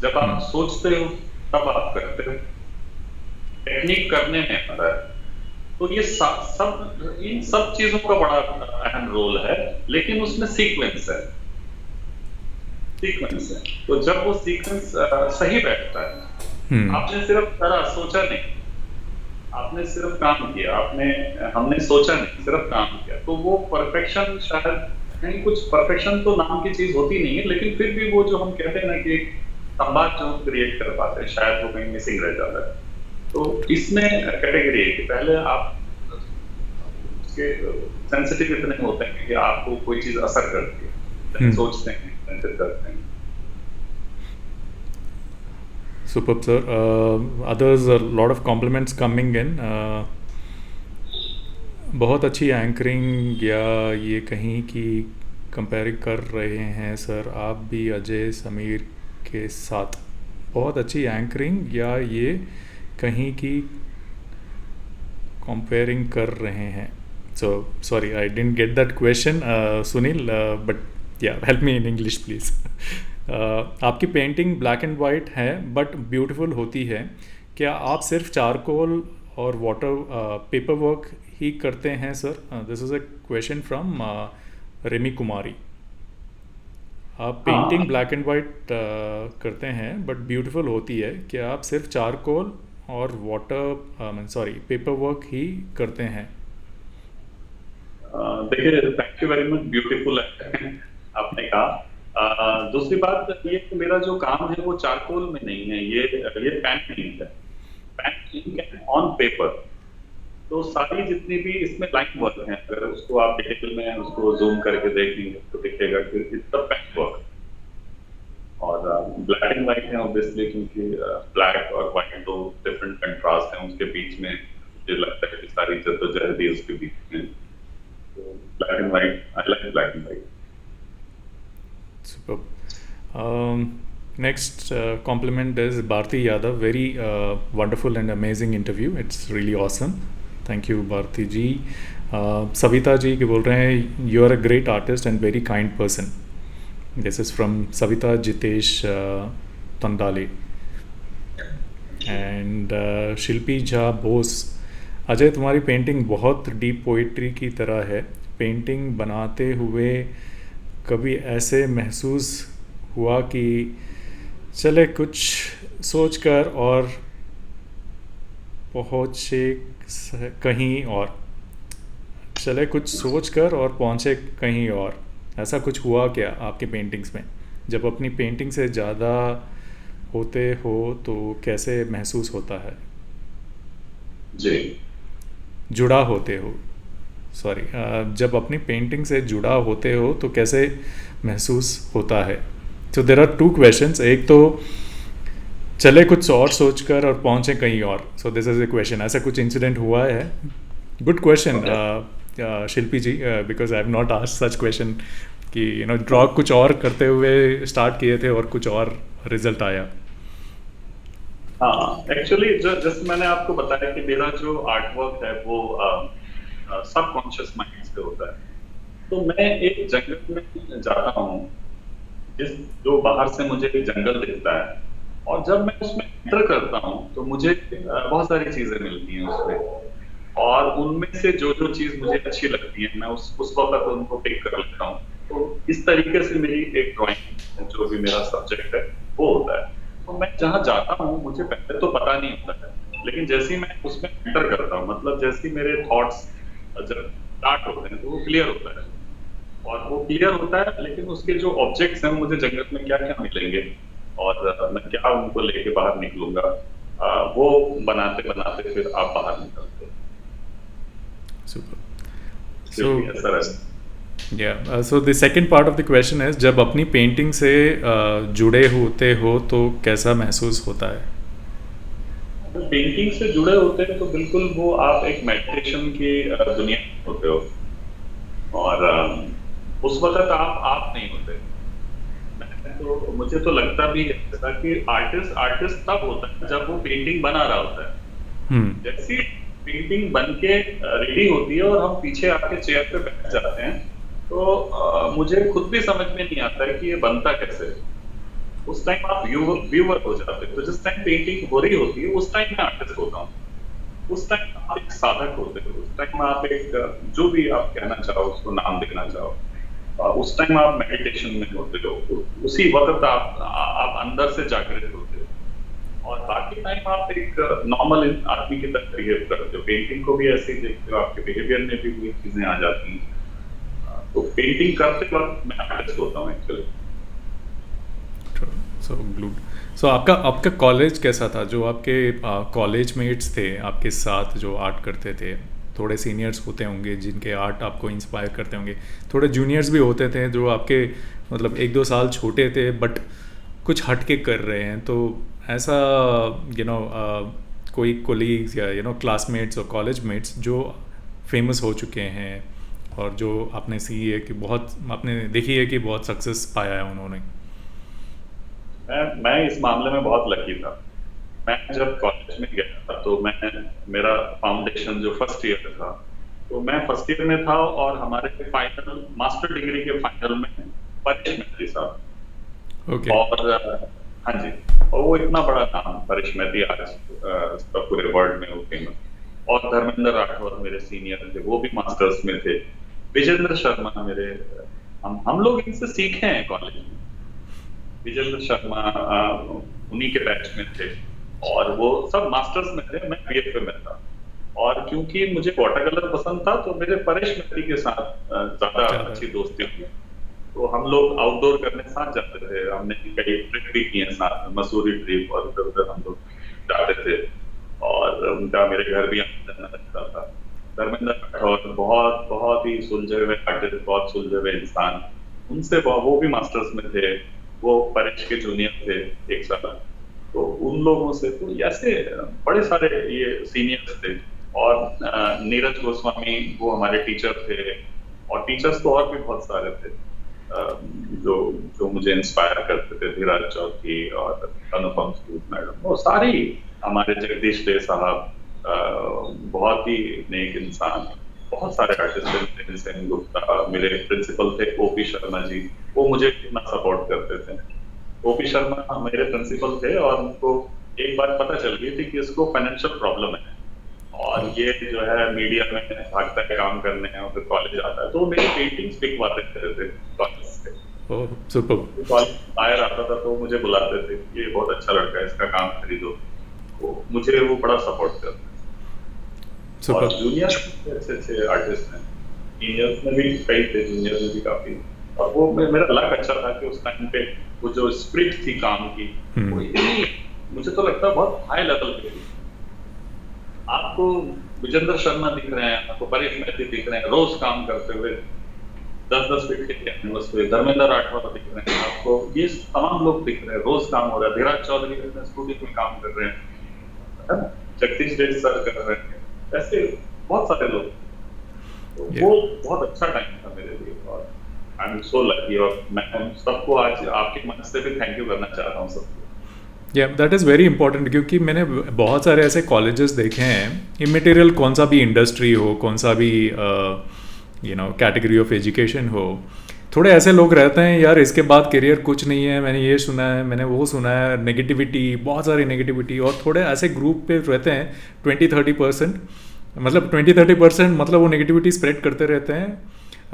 जब आप सोचते हो तब आप करते हो. टेक्निक करने में आता है. तो ये सब इन सब चीजों का बड़ा अहम रोल है, लेकिन उसमें सीक्वेंस है. तो जब वो सीक्वेंस सही बैठता है, आपने सिर्फ सोचा नहीं, आपने सिर्फ काम किया, हमने सोचा नहीं, सिर्फ काम किया, तो वो परफेक्शन शायद नहीं, कुछ परफेक्शन तो नाम की चीज होती नहीं है, लेकिन फिर भी वो जो हम कहते हैं ना कि संवाद जो क्रिएट कर पाते हैं, शायद वो कहीं मिसिंग रह जाता है. तो इसमें कैटेगरी है कि पहले आप उसके सेंसिटिव इतने होते हैं कि आपको कोई चीज असर करती है, सोचते हैं, सेंसिटिव करते हैं. Superb sir. Others, a lot of compliments coming in. बहुत अच्छी एंकरिंग, या ये कहीं की कंपेयर कर रहे हैं सर आप भी अजय समीर के साथ. बहुत अच्छी एंकरिंग, या ये कहीं की कंपेयरिंग कर रहे हैं. So sorry, I didn't get that question Sunil, but yeah help me in English please. आपकी पेंटिंग ब्लैक एंड वाइट है बट ब्यूटीफुल होती है. क्या आप सिर्फ चारकोल और वाटर पेपर वर्क ही करते हैं sir? This is a question from Remi Kumari. आप पेंटिंग ब्लैक एंड वाइट करते हैं बट ब्यूटीफुल होती है. क्या आप सिर्फ चारकोल और पेपर वर्क ही करते हैं? देखिए, thank you very much. Beautiful आपने कहा. दूसरी बात ये कि मेरा जो काम है वो चारकोल में नहीं है, ये पेन इंक है. Pen ink on paper. तो सारी जितनी भी इसमें लाइन वर्क है, अगर उसको आप डिटेल में उसको जूम करके देखेंगे तो दिखेगा कि इट्स पेन वर्क. और ब्लैक एंड व्हाइट है ऑब्वियसली, क्योंकि ब्लैक और व्हाइट दो डिफरेंट कंट्रास्ट हैं, उसके बीच में मुझे लगता है कि सारी जद्दोजहद है उसके बीच में. तो black and white, I like black and white. Superb. Next compliment is Bharti Yadav. Very wonderful and amazing interview. It's really awesome. Thank you, Bharti ji. Savita ji के बोल रहे हैं, you are a great artist and very kind person. This is from Savita Jitesh Tandale. And Shilpi Jha Bose. Ajay, तुम्हारी पेंटिंग बहुत डीप पोइट्री की तरह है। पेंटिंग बनाते हुए कभी ऐसे महसूस हुआ कि चले कुछ सोचकर और पहुँचे कहीं और, चले कुछ सोचकर और पहुँचे कहीं और, ऐसा कुछ हुआ क्या आपकी पेंटिंग्स में? जब अपनी पेंटिंग से ज़्यादा होते हो तो कैसे महसूस होता है? जी। जुड़ा होते हो, सॉरी, जब अपनी पेंटिंग से जुड़ा होते हो तो कैसे महसूस होता है? तो देर आर टू क्वेश्चंस। एक तो चले कुछ और सोचकर और पहुँचे कहीं और, so this is a question, ऐसा कुछ इंसिडेंट हुआ है? Good question okay. Shilpi ji, because I have not asked such question कि ड्रॉ कुछ और करते हुए स्टार्ट किए थे और कुछ और रिजल्ट आया। हाँ, एक्चुअली जैसे मैंने आपको बताया कि मेरा जो आर्ट वर्क है वो सबकॉन्शियस माइंड से होता है। तो मैं एक जंगल में जाता हूँ, जिस जो बाहर से मुझे एक जंगल दिखता है, और जब मैं उसमें एंटर करता हूँ तो मुझे बहुत सारी चीजें मिलती हैं उसमें, और उनमें से जो जो चीज मुझे अच्छी लगती है मैं उस वक्त उनको पिक कर लेता हूँ। तो इस तरीके से मेरी एक ड्राइंग, जो भी मेरा सब्जेक्ट है, वो होता है। तो मैं जहाँ जाता हूँ मुझे पहले तो पता नहीं होता है, लेकिन जैसे ही मैं उसमें एंटर करता हूँ, मतलब जैसे ही मेरे थॉट्स जब स्टार्ट होते हैं तो वो क्लियर होता है, और वो क्लियर होता है, लेकिन उसके जो ऑब्जेक्ट्स हैं मुझे जंगल में क्या क्या मिलेंगे और मैं क्या उनको लेके बाहर निकलूंगा, वो बनाते बनाते फिर आप बाहर निकलते हैं। सुपर। सो क्योंकि ऐसा रहता है। So the second part of the question है, जब अपनी पेंटिंग से जुड़े होते हो तो कैसा महसूस होता है? अगर पेंटिंग से जुड़े होते हैं तो बिल्कुल वो आप एक मेडिटेशन की दुनिया में होते हो, और उस वक्त आप नहीं होते। तो मुझे तो लगता भी है ऐसा कि आर्टिस्ट आर्टिस्ट तब होता है जब वो पेंटिंग बना रहा होता है। हम्म। जैसी पेंटिंग बन के रेडी होती है और हम पीछे आके चेयर पे बैठ जाते हैं, तो मुझे खुद भी समझ में नहीं आता है कि ये बनता कैसे है। उस टाइम आप व्यूअर हो जाते हैं। तो जिस टाइम पेंटिंग हो रही होती है उस टाइम मैं आर्टिस्ट होता हूँ। उस टाइम आप एक साधक होते हो, उस टाइम आप एक जो भी आप कहना चाहो, उसको नाम देना चाहो, उस टाइम आप मेडिटेशन में होते हो। उसी वक्त आप अंदर से जागृत होते हो, और बाकी टाइम आप एक नॉर्मल आदमी की तरह बिहेव करते हो। पेंटिंग को भी ऐसे ही देखते हो, आपके बिहेवियर में भी वही चीजें आ जाती हैं। तो पेंटिंग करते वक्त मैं आर्टिस्ट होता हूँ एक्चुअली। So good. सो आपका आपका कॉलेज कैसा था? जो आपके कॉलेज मेट्स थे आपके साथ जो आर्ट करते थे, थोड़े सीनियर्स होते होंगे जिनके आर्ट आपको इंस्पायर करते होंगे, थोड़े जूनियर्स भी होते थे जो आपके मतलब 1-2 साल छोटे थे बट कुछ हट के कर रहे हैं, तो ऐसा यू नो कोई कोलीग्स या क्लासमेट्स और कॉलेज मेट्स जो फेमस हो चुके हैं और जो आपने सी है कि बहुत आपने देखी है कि बहुत सक्सेस पाया है उन्होंने? मैं इस मामले में बहुत लकी था। मैं जब कॉलेज में गया था तो मैं मेरा फाउंडेशन जो फर्स्ट ईयर था, तो मैं फर्स्ट ईयर में था, और हमारे फाइनल मास्टर डिग्री के फाइनल में परेश मेहती साहब, ओके। और हाँ जी, और वो इतना बड़ा नाम परेश मेहती आज पूरे वर्ल्ड में वो फेमस। और धर्मेंद्र राठौर मेरे सीनियर थे, वो भी मास्टर्स में थे। विजेंद्र शर्मा मेरे, हम लोग इनसे सीखे हैं कॉलेज में। विजेंद्र शर्मा उन्हीं के बैच में थे, और वो सब मास्टर्स में थे, मैं बीएफए में था। और क्योंकि मुझे वाटर कलर पसंद था तो मेरे परेश मेहती के साथ ज्यादा ज़्यादा। अच्छी दोस्ती हुई। तो हम लोग आउटडोर करने साथ जाते थे, हमने कई ट्रिप भी किए साथ में, मसूरी ट्रिप, और इधर उधर हम लोग जाते थे, और उनका मेरे घर भी आना जाना लगता था। धर्मेंद्र राठौर बहुत बहुत ही सुलझे हुए आर्टिस्ट, बहुत सुलझे हुए इंसान, उनसे वो भी मास्टर्स में थे, वो परेश के जूनियर थे एक साल। तो उन लोगों से तो ऐसे बड़े सारे ये सीनियर्स थे। और नीरज गोस्वामी वो हमारे टीचर थे, और टीचर्स तो और भी बहुत सारे थे जो जो मुझे इंस्पायर करते थे। धीराज चौधरी और अनुपम सूद मैडम, वो सारी, हमारे जगदीश डे साहब, बहुत ही नेक इंसान। बहुत सारे आर्टिस्ट थे, सेन गुप्ता, मेरे प्रिंसिपल थे ओपी शर्मा जी, वो मुझे इतना सपोर्ट करते थे। ओपी शर्मा मेरे प्रिंसिपल थे, और उनको एक बात पता चल गई थी कि इसको फाइनेंशियल प्रॉब्लम है, और ये जो है मीडिया में भागता है काम करने और फिर कॉलेज आता है, तो मेरी पेंटिंग्स बिकवाते थे कॉलेज से। ओह सुपर। कॉलेज बाहर आता था तो मुझे बुलाते थे, ये बहुत अच्छा लड़का है, इसका काम खरीदो, तो मुझे वो बड़ा सपोर्ट करते थे। और सुपर। जूनियर अच्छे अच्छे आर्टिस्ट हैं, सीनियर्स में भी कई थे, जूनियर में भी काफी। और वो मेरा लक अच्छा था कि उस टाइम पे वो जो स्पिरिट थी काम की, वो इतनी, मुझे तो लगता है बहुत हाई लेवल पे थी। आपको विजेंद्र शर्मा दिख रहे हैं, आपको परेश मैथी दिख रहे हैं रोज काम करते हुए, 10-10 फीट के कैनवस पे, धर्मेंद्र राठौर दिख रहे हैं आपको, ये तमाम लोग दिख रहे हैं, रोज काम हो रहा है, धीराज चौधरी अपने स्टूडियो में काम कर रहे हैं, है ना? जगदीश रेड्डी सर कर रहे हैं, ऐसे बहुत सारे लोग। तो वो बहुत अच्छा टाइम था मेरे लिए, और आई एम सो लकी, और मैं सबको आज आपके मन से भी थैंक यू करना चाह रहा हूँ सबको। या दैट इज़ वेरी इंपॉर्टेंट, क्योंकि मैंने बहुत सारे ऐसे कॉलेजेस देखे हैं, इमेटीरियल कौन सा भी इंडस्ट्री हो, कौन सा भी कैटेगरी ऑफ एजुकेशन हो, थोड़े ऐसे लोग रहते हैं यार इसके बाद करियर कुछ नहीं है, मैंने ये सुना है, मैंने वो सुना है, नेगेटिविटी, बहुत सारी नेगेटिविटी, और थोड़े ऐसे ग्रुप पे रहते हैं 20-30%, मतलब 20-30% मतलब वो नेगेटिविटी स्प्रेड करते रहते हैं।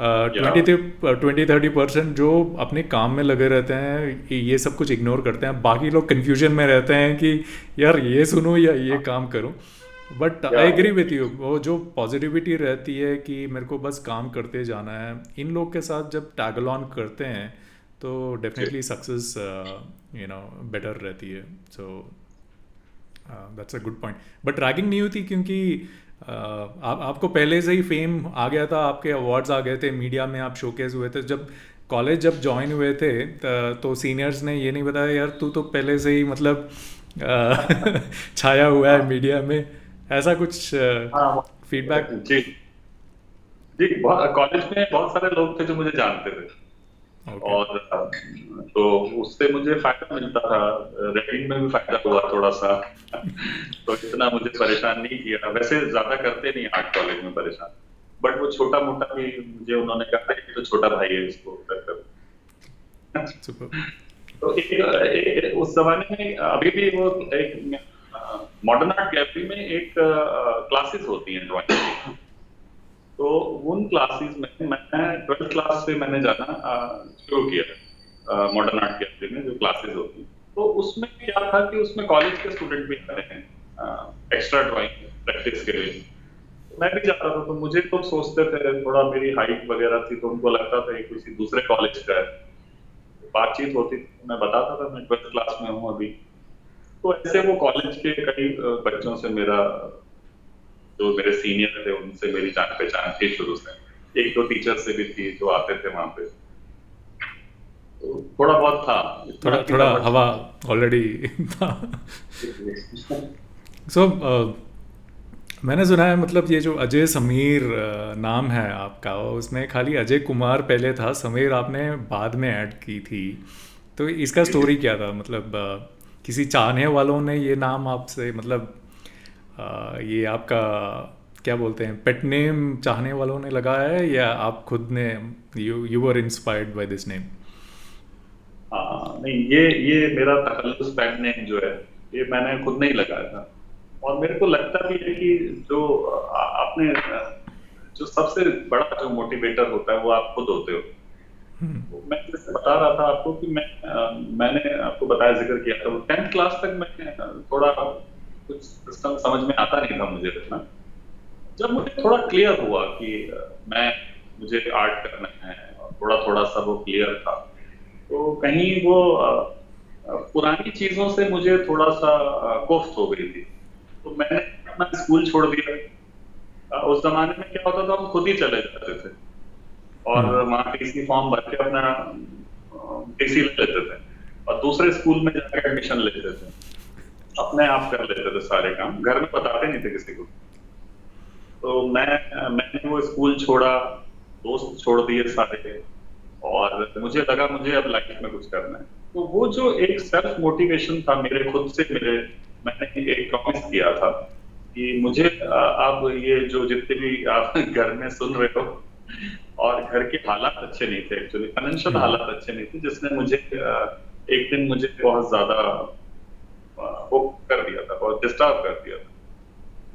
20-30% जो अपने काम में लगे रहते हैं, ये सब कुछ इग्नोर करते हैं, बाकी लोग कन्फ्यूजन में रहते हैं कि यार ये सुनो या ये काम करो। But I agree with you, वो जो पॉजिटिविटी रहती है कि मेरे को बस काम करते जाना है, इन लोग के साथ जब टैगल ऑन करते हैं तो डेफिनेटली सक्सेस बेटर रहती है। So that's a good point. But ragging नहीं होती, क्योंकि आपको पहले से ही फेम आ गया था, आपके अवार्ड्स आ गए थे, मीडिया में आप शोकेस हुए थे। जब कॉलेज जब ज्वाइन हुए थे तो सीनियर्स ने ये नहीं बताया यार तू तो पहले से ही मतलब छाया हुआ है मीडिया में, ऐसा कुछ फीडबैक? जी जी, कॉलेज में बहुत सारे लोग थे जो मुझे जानते थे, ओके। और तो उससे मुझे फायदा मिलता था, रेटिंग में भी फायदा हुआ थोड़ा सा। तो इतना मुझे परेशान नहीं किया, वैसे ज्यादा करते नहीं आर्ट कॉलेज में परेशान, बट वो छोटा मोटा भी मुझे उन्होंने कहा कि तो छोटा भाई है, इसको कर। सुपर। तो उस जमाने में अभी भी वो एक मॉडर्न आर्ट गैलरी में एक क्लासेस होती हैं ड्राइंग की, तो उन क्लासेस में मैं 12th क्लास से मैंने जाना शुरू किया, मॉडर्न आर्ट गैलरी में जो क्लासेस होती हैं। तो उसमें क्या था कि उसमें कॉलेज के स्टूडेंट भी आते हैं एक्स्ट्रा ड्राइंग प्रैक्टिस के लिए, तो मैं भी जाता था। तो मुझे तो सोचते थे, थोड़ा मेरी हाइट वगैरह थी, तो उनको लगता था कि किसी दूसरे कॉलेज का है, बातचीत होती थी, मैं बताता था मैं 12th क्लास में हूँ अभी। तो ऐसे वो कॉलेज के कई बच्चों से मेरा, जो मेरे सीनियर थे उनसे मेरी जान पहचान थी शुरू से, एक दो टीचर से भी थी जो आते थे वहां पे, तो थोड़ा बहुत था, इतना थोड़ा नहीं थोड़ा था बट हवा ऑलरेडी था। सो मैंने सुना है, मतलब ये जो अजय समीर नाम है आपका, उसमें खाली अजय कुमार पहले था, समीर आपने बाद में ऐड की थी, तो इसका स्टोरी क्या था? मतलब किसी चाहने वालों ने ये नाम आपसे, मतलब ये आपका क्या बोलते हैं, पेट नेम चाहने वालों ने लगाया है, या आप खुद ने you were inspired by this name? हाँ नहीं, ये मेरा तखल्लुस पेन नेम जो है, ये मैंने खुद नहीं लगाया था, और मेरे को लगता भी है कि जो आपने जो सबसे बड़ा जो मोटिवेटर होता है वो आप खुद होते हो। तो मैं जैसे बता रहा था आपको कि मैंने आपको बताया, जिक्र किया था, 10th क्लास तक मैं थोड़ा कुछ सिस्टम समझ में आता नहीं था मुझे इतना। जब मुझे थोड़ा क्लियर हुआ कि मुझे आर्ट करना है, और थोड़ा थोड़ा सा वो क्लियर था, तो कहीं वो पुरानी चीजों से मुझे थोड़ा सा कोफ्त हो गई थी, तो मैंने अपना स्कूल छोड़ दिया। उस जमाने में क्या होता था, हम खुद ही चले जाते थे और वहाँ टीसी फॉर्म भर के अपना टीसी ले लेते थे, और दूसरे स्कूल में जाकर एडमिशन लेते थे, अपने आप कर लेते थे सारे काम, घर में बताते नहीं थे किसी को। तो मैंने वो स्कूल छोड़ा, दोस्त छोड़ दिए सारे, और मुझे लगा मुझे अब लाइफ में कुछ करना है। तो वो जो एक सेल्फ मोटिवेशन था मेरे खुद से, मैंने एक प्रॉमिस किया था कि मुझे अब ये जो जितने भी आप घर में सुन रहे हो, और घर के हालात अच्छे नहीं थे, एक्चुअली फाइनेंशियल हालात अच्छे नहीं थे, जिसने मुझे एक दिन मुझे बहुत ज्यादा वो कर दिया था, बहुत डिस्टर्ब कर दिया था।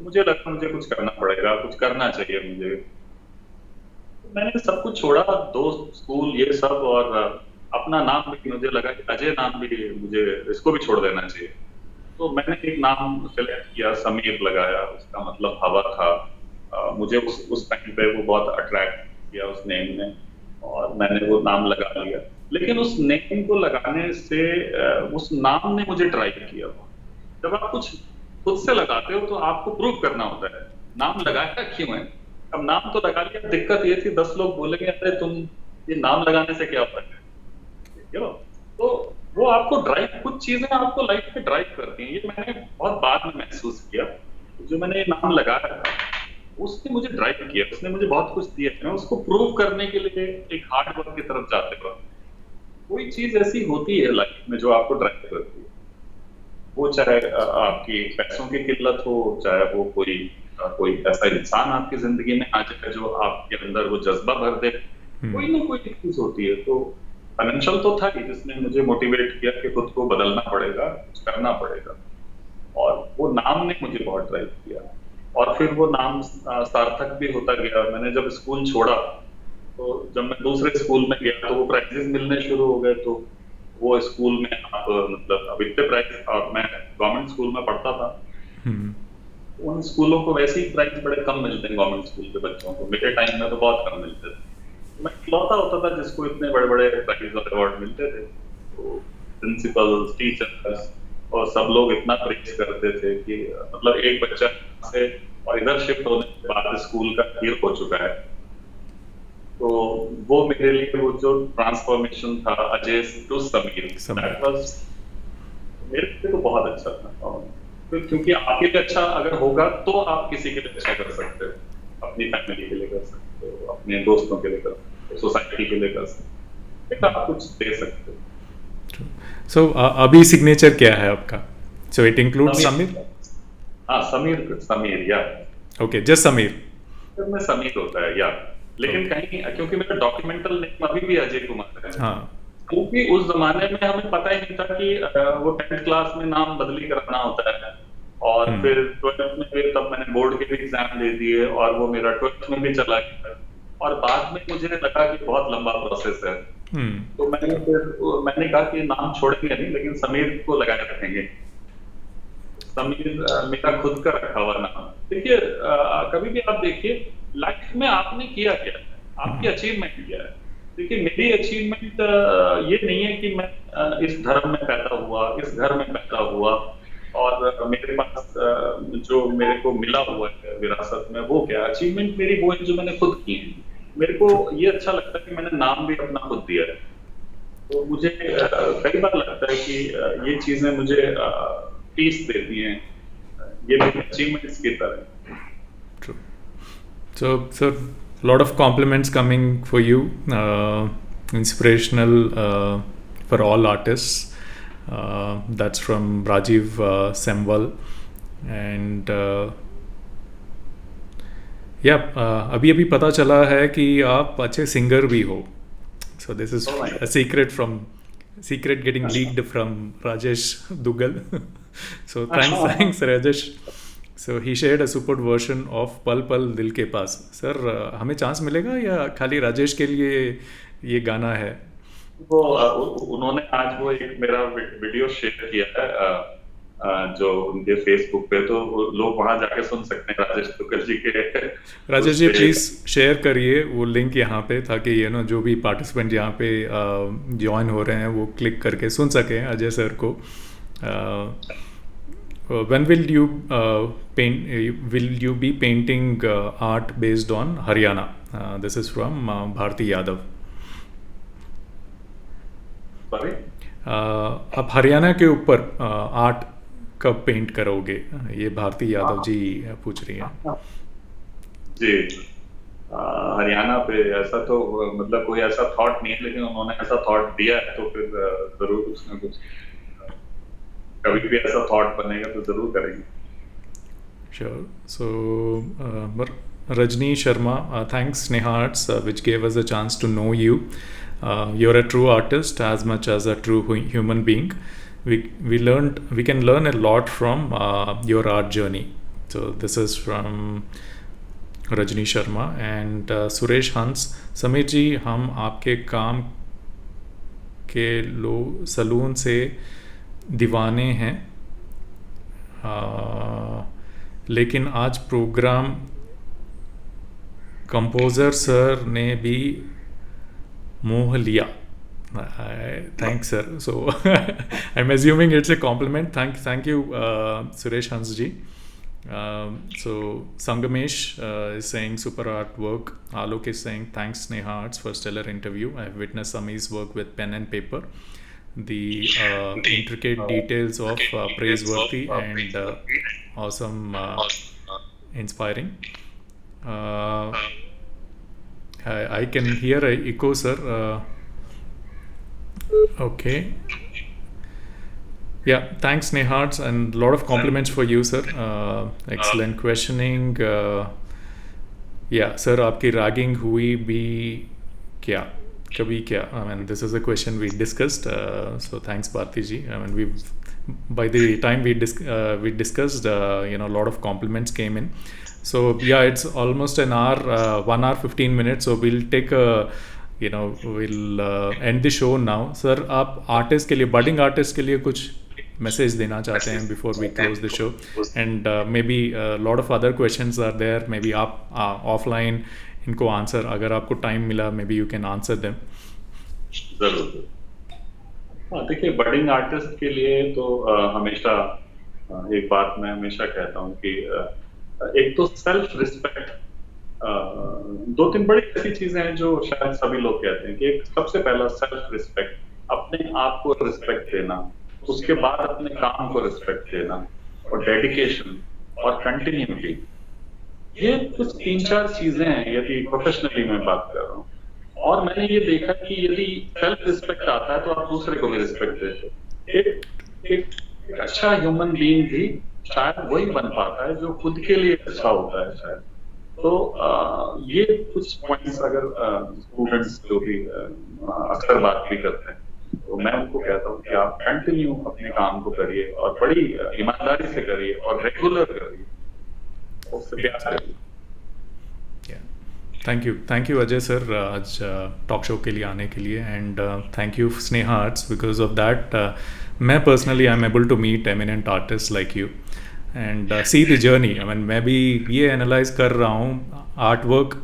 मुझे लगा मुझे कुछ करना पड़ेगा, कुछ करना चाहिए मुझे। मैंने सब कुछ छोड़ा, दोस्त, स्कूल, ये सब, और अपना नाम भी मुझे लगा कि अजय नाम भी मुझे इसको भी छोड़ देना चाहिए। तो मैंने एक नाम सेलेक्ट किया, समीर लगाया, उसका मतलब हवा था। मुझे उस टाइम पे वो बहुत अट्रैक्ट किया उस नेम ने, और मैंने वो नाम लगा लिया। लेकिन उस नेम को लगाने से उस नाम ने मुझे ड्राइव किया। जब आप कुछ खुद से लगाते हो तो आपको प्रूव करना होता है, नाम लगाया क्यों है। अब नाम तो लगा लिया, दिक्कत ये थी 10 लोग बोलेंगे अरे तुम ये नाम लगाने से क्या होता है, क्यों। तो वो आपको ड्राइव, कुछ चीजें आपको लाइफ में ड्राइव करती हैं। ये मैंने बहुत बाद में महसूस किया। जो मैंने ये नाम लगाया था उसने मुझे ड्राइव किया, उसने मुझे बहुत कुछ दिया। मैं उसको प्रूव करने के लिए एक हार्ड वर्क की तरफ जाते वक्त कोई चीज ऐसी होती है लाइफ में जो आपको ड्राइव करती है। वो चाहे आपकी पैसों की किल्लत हो, चाहे वो कोई ऐसा इंसान आपकी जिंदगी में आ जाए जो आपके अंदर वो जज्बा भर दे। कोई ना कोई चीज होती है। तो फाइनेंशियल तो था ही जिसने मुझे मोटिवेट किया कि खुद को बदलना पड़ेगा, कुछ करना पड़ेगा। और वो नाम ने मुझे बहुत ड्राइव किया, और फिर वो नाम सार्थक भी होता गया। मैंने जब स्कूल छोड़ा तो जब मैं दूसरे स्कूल में गया तो वो प्राइजेस मिलने शुरू हो गए। तो वो स्कूल में आप मतलब अब इतने प्राइस, और मैं गवर्नमेंट स्कूल में पढ़ता था। उन स्कूलों को वैसे ही प्राइस बड़े कम मिलते हैं गवर्नमेंट स्कूल के बच्चों को, मेरे टाइम में तो बहुत कम मिलते थे। मैं इकलौता होता था जिसको इतने बड़े बड़े प्राइज और अवार्ड मिलते थे। तो प्रिंसिपल, टीचर्स और सब लोग इतना प्रेज करते थे कि मतलब एक बच्चा से और इधर शिफ्ट होने के बाद स्कूल का हीरो हो चुका है। तो वो मेरे लिए वो जो ट्रांसफॉर्मेशन था Ajay to Samir, that was मेरे लिए तो बहुत अच्छा था। क्योंकि आपके लिए अच्छा अगर होगा तो आप किसी के लिए अच्छा कर सकते हो, अपनी फैमिली के लिए कर सकते हो, अपने दोस्तों के लिए कर सकते हो, सोसाइटी के लिए कर सकते हो, आप कुछ दे सकते हो। सो अभी सिग्नेचर क्या है आपका? So it includes Sameer? हाँ, समीर या ओके, जस्ट समीर में समीर होता है या। लेकिन कहीं क्योंकि मेरा डॉक्यूमेंटल नेम अभी भी अजय कुमार है। हाँ, क्योंकि उस जमाने में हमें पता ही नहीं था कि वो 10th क्लास में नाम बदली कराना होता है। और फिर 12th में फिर तब मैंने बोर्ड के भी एग्जाम दे दिए और वो मेरा 12th में भी चला गया। और बाद में मुझे लगा कि बहुत लंबा प्रोसेस है। तो मैंने कहा कि नाम छोड़ेंगे नहीं, लेकिन समीर को लगाए रखेंगे। समीर मेरा खुद का रखा हुआ नाम। देखिए कभी भी आप देखिए लाइफ में आपने किया क्या है, आपकी अचीवमेंट क्या है। देखिए मेरी अचीवमेंट ये नहीं है कि मैं इस धर्म में पैदा हुआ, इस घर में पैदा हुआ, और मेरे पास जो मेरे को मिला हुआ है विरासत में वो क्या। अचीवमेंट मेरी वो है जो मैंने खुद की है। मेरे को ये अच्छा लगता है कि मैंने नाम भी अपना खुद दिया है। तो मुझे कई बार लगता है कि ये चीजें मुझे पीस देती हैं, ये मेरी अचीवमेंट्स की तरह। True. So lot of compliments coming for you. Inspirational for all artists. That's from Rajiv Semwal. And अभी पता चला है कि आप अच्छे सिंगर भी हो. So this is a secret getting leaked from Rajesh Dugal. So thanks Rajesh. So he shared a superb version of पल पल दिल के पास. सर हमें चांस मिलेगा या खाली राजेश के लिए ये गाना है? वो उन्होंने आज वो एक मेरा वीडियो शेयर किया है जो उनके फेसबुक पे, तो लोग वहां जाके सुन सकते हैं राजेश दुग्गल जी के। राजेश जी प्लीज शेयर करिए वो लिंक यहाँ पे, ताकि जो भी पार्टिसिपेंट यहाँ पे ज्वाइन हो रहे हैं वो क्लिक करके सुन सकें अजय सर को. When will you paint? Will you be painting art based on Haryana? This is from Bharti Yadav. Sorry? आप हरियाणा के ऊपर आर्ट कब पेंट करोगे? ये भारती यादव जी पूछ रही हैं. जी हरियाणा पे ऐसा तो मतलब कोई ऐसा थॉट नहीं है, लेकिन उन्होंने ऐसा थॉट दिया है तो फिर जरूर कुछ ना कुछ कभी भी ऐसा थॉट बनेगा तो जरूर करेंगे. Sure. So Rajni Sharma, thanks Sneha Arts which gave us a chance to know you. You're a true artist as much as a true human being. We can learn a lot from your art journey. So this is from Rajni Sharma and Suresh हंस. समीर जी, हम आपके काम के सलून से दीवाने हैं, लेकिन आज प्रोग्राम कंपोज़र सर ने भी मोह लिया. Thanks sir. So I'm assuming it's a compliment. Thank you Suresh Hans ji. So Sangamesh is saying super artwork. Alok is saying thanks Sneha Arts for stellar interview. I have witnessed Sami's work with pen and paper. The intricate details of praiseworthy and awesome, inspiring. I can hear a echo sir. Okay. Yeah, thanks Nehards, and a lot of compliments for you sir. Excellent questioning. Yeah sir, आपकी ragging हुई भी क्या, कभी क्या? I mean, this is a question we discussed. So thanks Bharti ji. I mean, by the time we discussed, a lot of compliments came in. So yeah, it's almost an hour, 1 hour 15 minutes. So we'll take a we'll end the show now. Sir, आप आर्टिस्ट के लिए, बडिंग आर्टिस्ट के लिए कुछ मैसेज देना चाहते हैं before we close the show? And maybe lot of other questions are there, maybe आप ऑफलाइन इनको आंसर, अगर आपको टाइम मिला, maybe you can answer them. जरूर. हाँ, देखिए, बडिंग आर्टिस्ट के लिए तो हमेशा एक बात मैं हमेशा कहता हूँ कि एक तो सेल्फ रिस्पेक्ट, दो तीन बड़ी ऐसी चीजें हैं जो शायद सभी लोग कहते हैं कि एक सबसे पहला सेल्फ रिस्पेक्ट, अपने आप को रिस्पेक्ट देना, उसके बाद अपने काम को रिस्पेक्ट देना, और डेडिकेशन और कंटिन्यूटी. ये कुछ 3-4 चीजें हैं यदि प्रोफेशनली मैं बात कर रहा हूँ. और मैंने ये देखा कि यदि सेल्फ रिस्पेक्ट आता है तो आप दूसरे को भी रिस्पेक्ट देते हो. एक अच्छा ह्यूमन बीइंग भी शायद वही बन पाता है जो खुद के लिए अच्छा होता है शायद. तो ये कुछ पॉइंट्स अगर स्टूडेंट्स जो भी अक्सर बात भी करते हैं, तो मैं उनको कहता हूँ कि आप कंटिन्यू अपने काम को करिए और बड़ी ईमानदारी से करिए और रेगुलर करिए, उससे प्यार करिए. थैंक यू अजय सर आज टॉक शो के लिए आने के लिए, and thank you Sneha Arts. Because of that मैं personally I am able to meet eminent artist like you and see the journey. I mean, मैं भी ये एनालाइज कर रहा हूँ art work,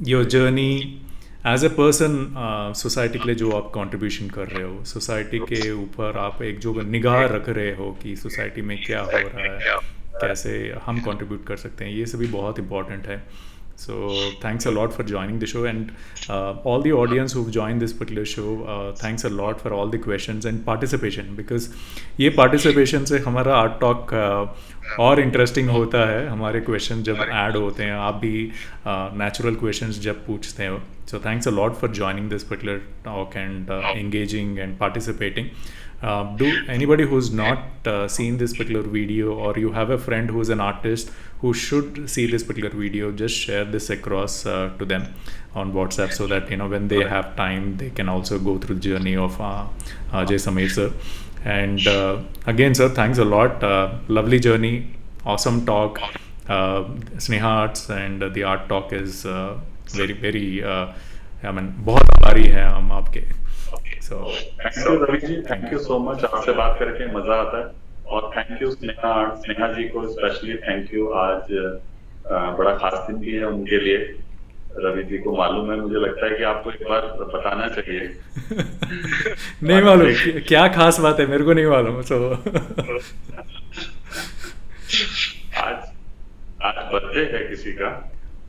your journey as a person, society के लिए जो आप कंट्रीब्यूशन कर रहे हो, सोसाइटी के ऊपर आप एक जो निगाह रख रहे हो कि सोसाइटी में क्या हो रहा है, कैसे हम कंट्रीब्यूट कर सकते हैं, ये सभी बहुत इंपॉर्टेंट है. So thanks a lot for joining the show, and all the audience who've joined this particular show, thanks a lot for all the questions and participation, because ये participation से हमारा आर्ट टॉक और इंटरेस्टिंग होता है. हमारे क्वेश्चन जब ऐड होते हैं, आप भी नेचुरल क्वेश्चंस जब पूछते हो. So thanks a lot for joining this particular talk and engaging and participating. Do anybody who's not seen this particular video, or you have a friend who's an artist who should see this particular video, just share this across to them on WhatsApp, so that when they have time they can also go through the journey of Ajay Sameer sir. And again sir, thanks a lot. Lovely journey, awesome talk. Sneha Arts and the art talk is very very I mean, बहुत आभारी हैं हम आपके. So thank you Ravi ji, thank you so much. आपसे बात करके मजा आता है. और थैंक यू स्नेहा जी को स्पेशली थैंक यू. आज बड़ा खास दिन भी है उनके लिए. रवि जी को मालूम है, मुझे लगता है कि आपको एक बार बताना चाहिए. नहीं मालूम क्या खास बात है, मेरे को नहीं मालूम. So आज बर्थडे है किसी का.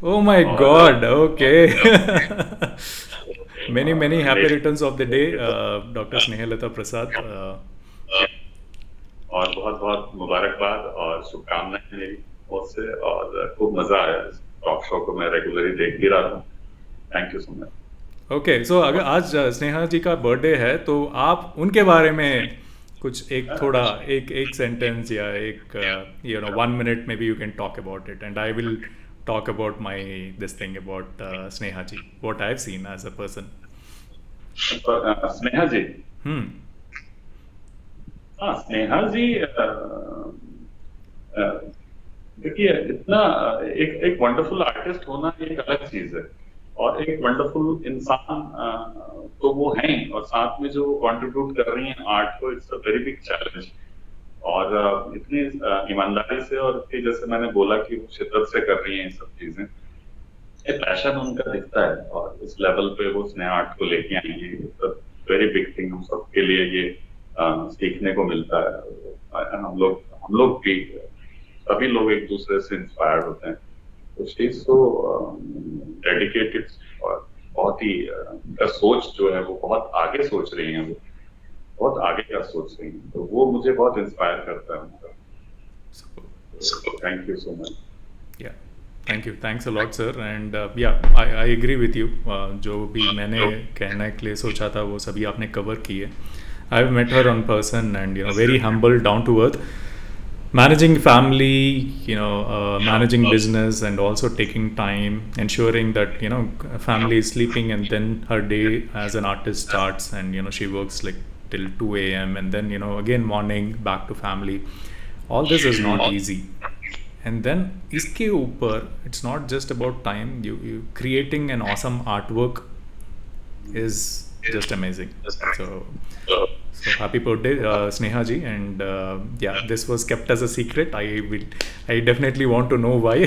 Oh my God, okay. Many happy returns of the day, Dr. Snehalata Prasad. और बहुत बहुत मुबारकबाद और शुभकामनाएं मेरी ओर से. और खूब मजा आया. टॉक शो को मैं रेगुलरली देख भी रहा था. Thank you so much. Okay, so अगर आज स्नेहा जी का बर्थडे है, तो आप उनके बारे में कुछ एक सेंटेंस या एक 1 minute maybe you can talk about it, and I will talk about this thing about Sneha ji, what I've seen as a person. Sneha जी. हाँ, स्नेहा जी देखिए इतना एक एक वंडरफुल आर्टिस्ट होना एक अलग चीज है, और एक वंडरफुल इंसान तो वो हैं ही, और साथ में जो कंट्रीब्यूट कर रही हैं आर्ट को, it's a very big challenge. और इतनी ईमानदारी से, और इतनी जैसे मैंने बोला कि वो शिद्दत से कर रही हैं ये सब चीजें, एक पैशन उनका दिखता है, और इस लेवल पे वो स्नेहा आर्ट को लेके आएंगे, वेरी बिग थिंग हम सबके लिए ये सीखने को मिलता है। हम लोग भी, सभी लोग एक दूसरे से इंस्पायर्ड होते हैं। तो शी इज सो डेडिकेटेड, और बहुत ही उनका सोच जो है वो बहुत आगे सोच रही हैं, वो बहुत आगे का सोच रही हैं, तो वो मुझे बहुत इंस्पायर करता है उनका। So, thank you so much. yeah, thank you, thanks a lot sir, and yeah, I agree with you. जो भी मैंने कहने के लिए सोचा था वो सभी आपने कवर किए. I've met her on person, and very humble, down to earth, managing family, managing business, and also taking time, ensuring that family is sleeping, and then her day as an artist starts, and she works like till 2 a.m., and then again morning back to family. All this is not easy. And then iske upar, it's not just about time. You creating an awesome artwork is just amazing. So happy birthday, Sneha ji, and yeah, this was kept as a secret. I definitely want to know why.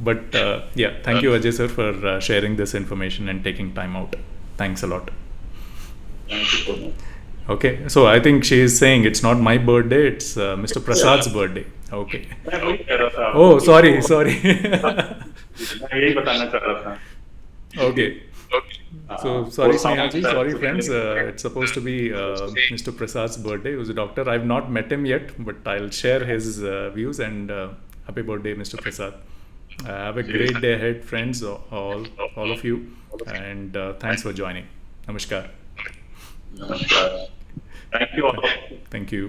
But yeah, thank you Ajay sir for sharing this information and taking time out. Thanks a lot. Thank you so much. Okay, so I think she is saying it's not my birthday, it's Mr. Prasad's birthday. Okay. मैं वही कह रहा था Oh, आपको कि sorry, वो sorry. मैं यही बताना चाह रहा था कि Okay. So वो sorry Sneha song ji, sorry friends. Actually It's supposed to be Mr. Prasad's birthday, who's a doctor. I've not met him yet, but I'll share his views, and happy birthday, Mr. Prasad. Have a great day ahead, friends, all of you, and thanks for joining. Namaskar. नमस्कार। Thank you all. Thank you.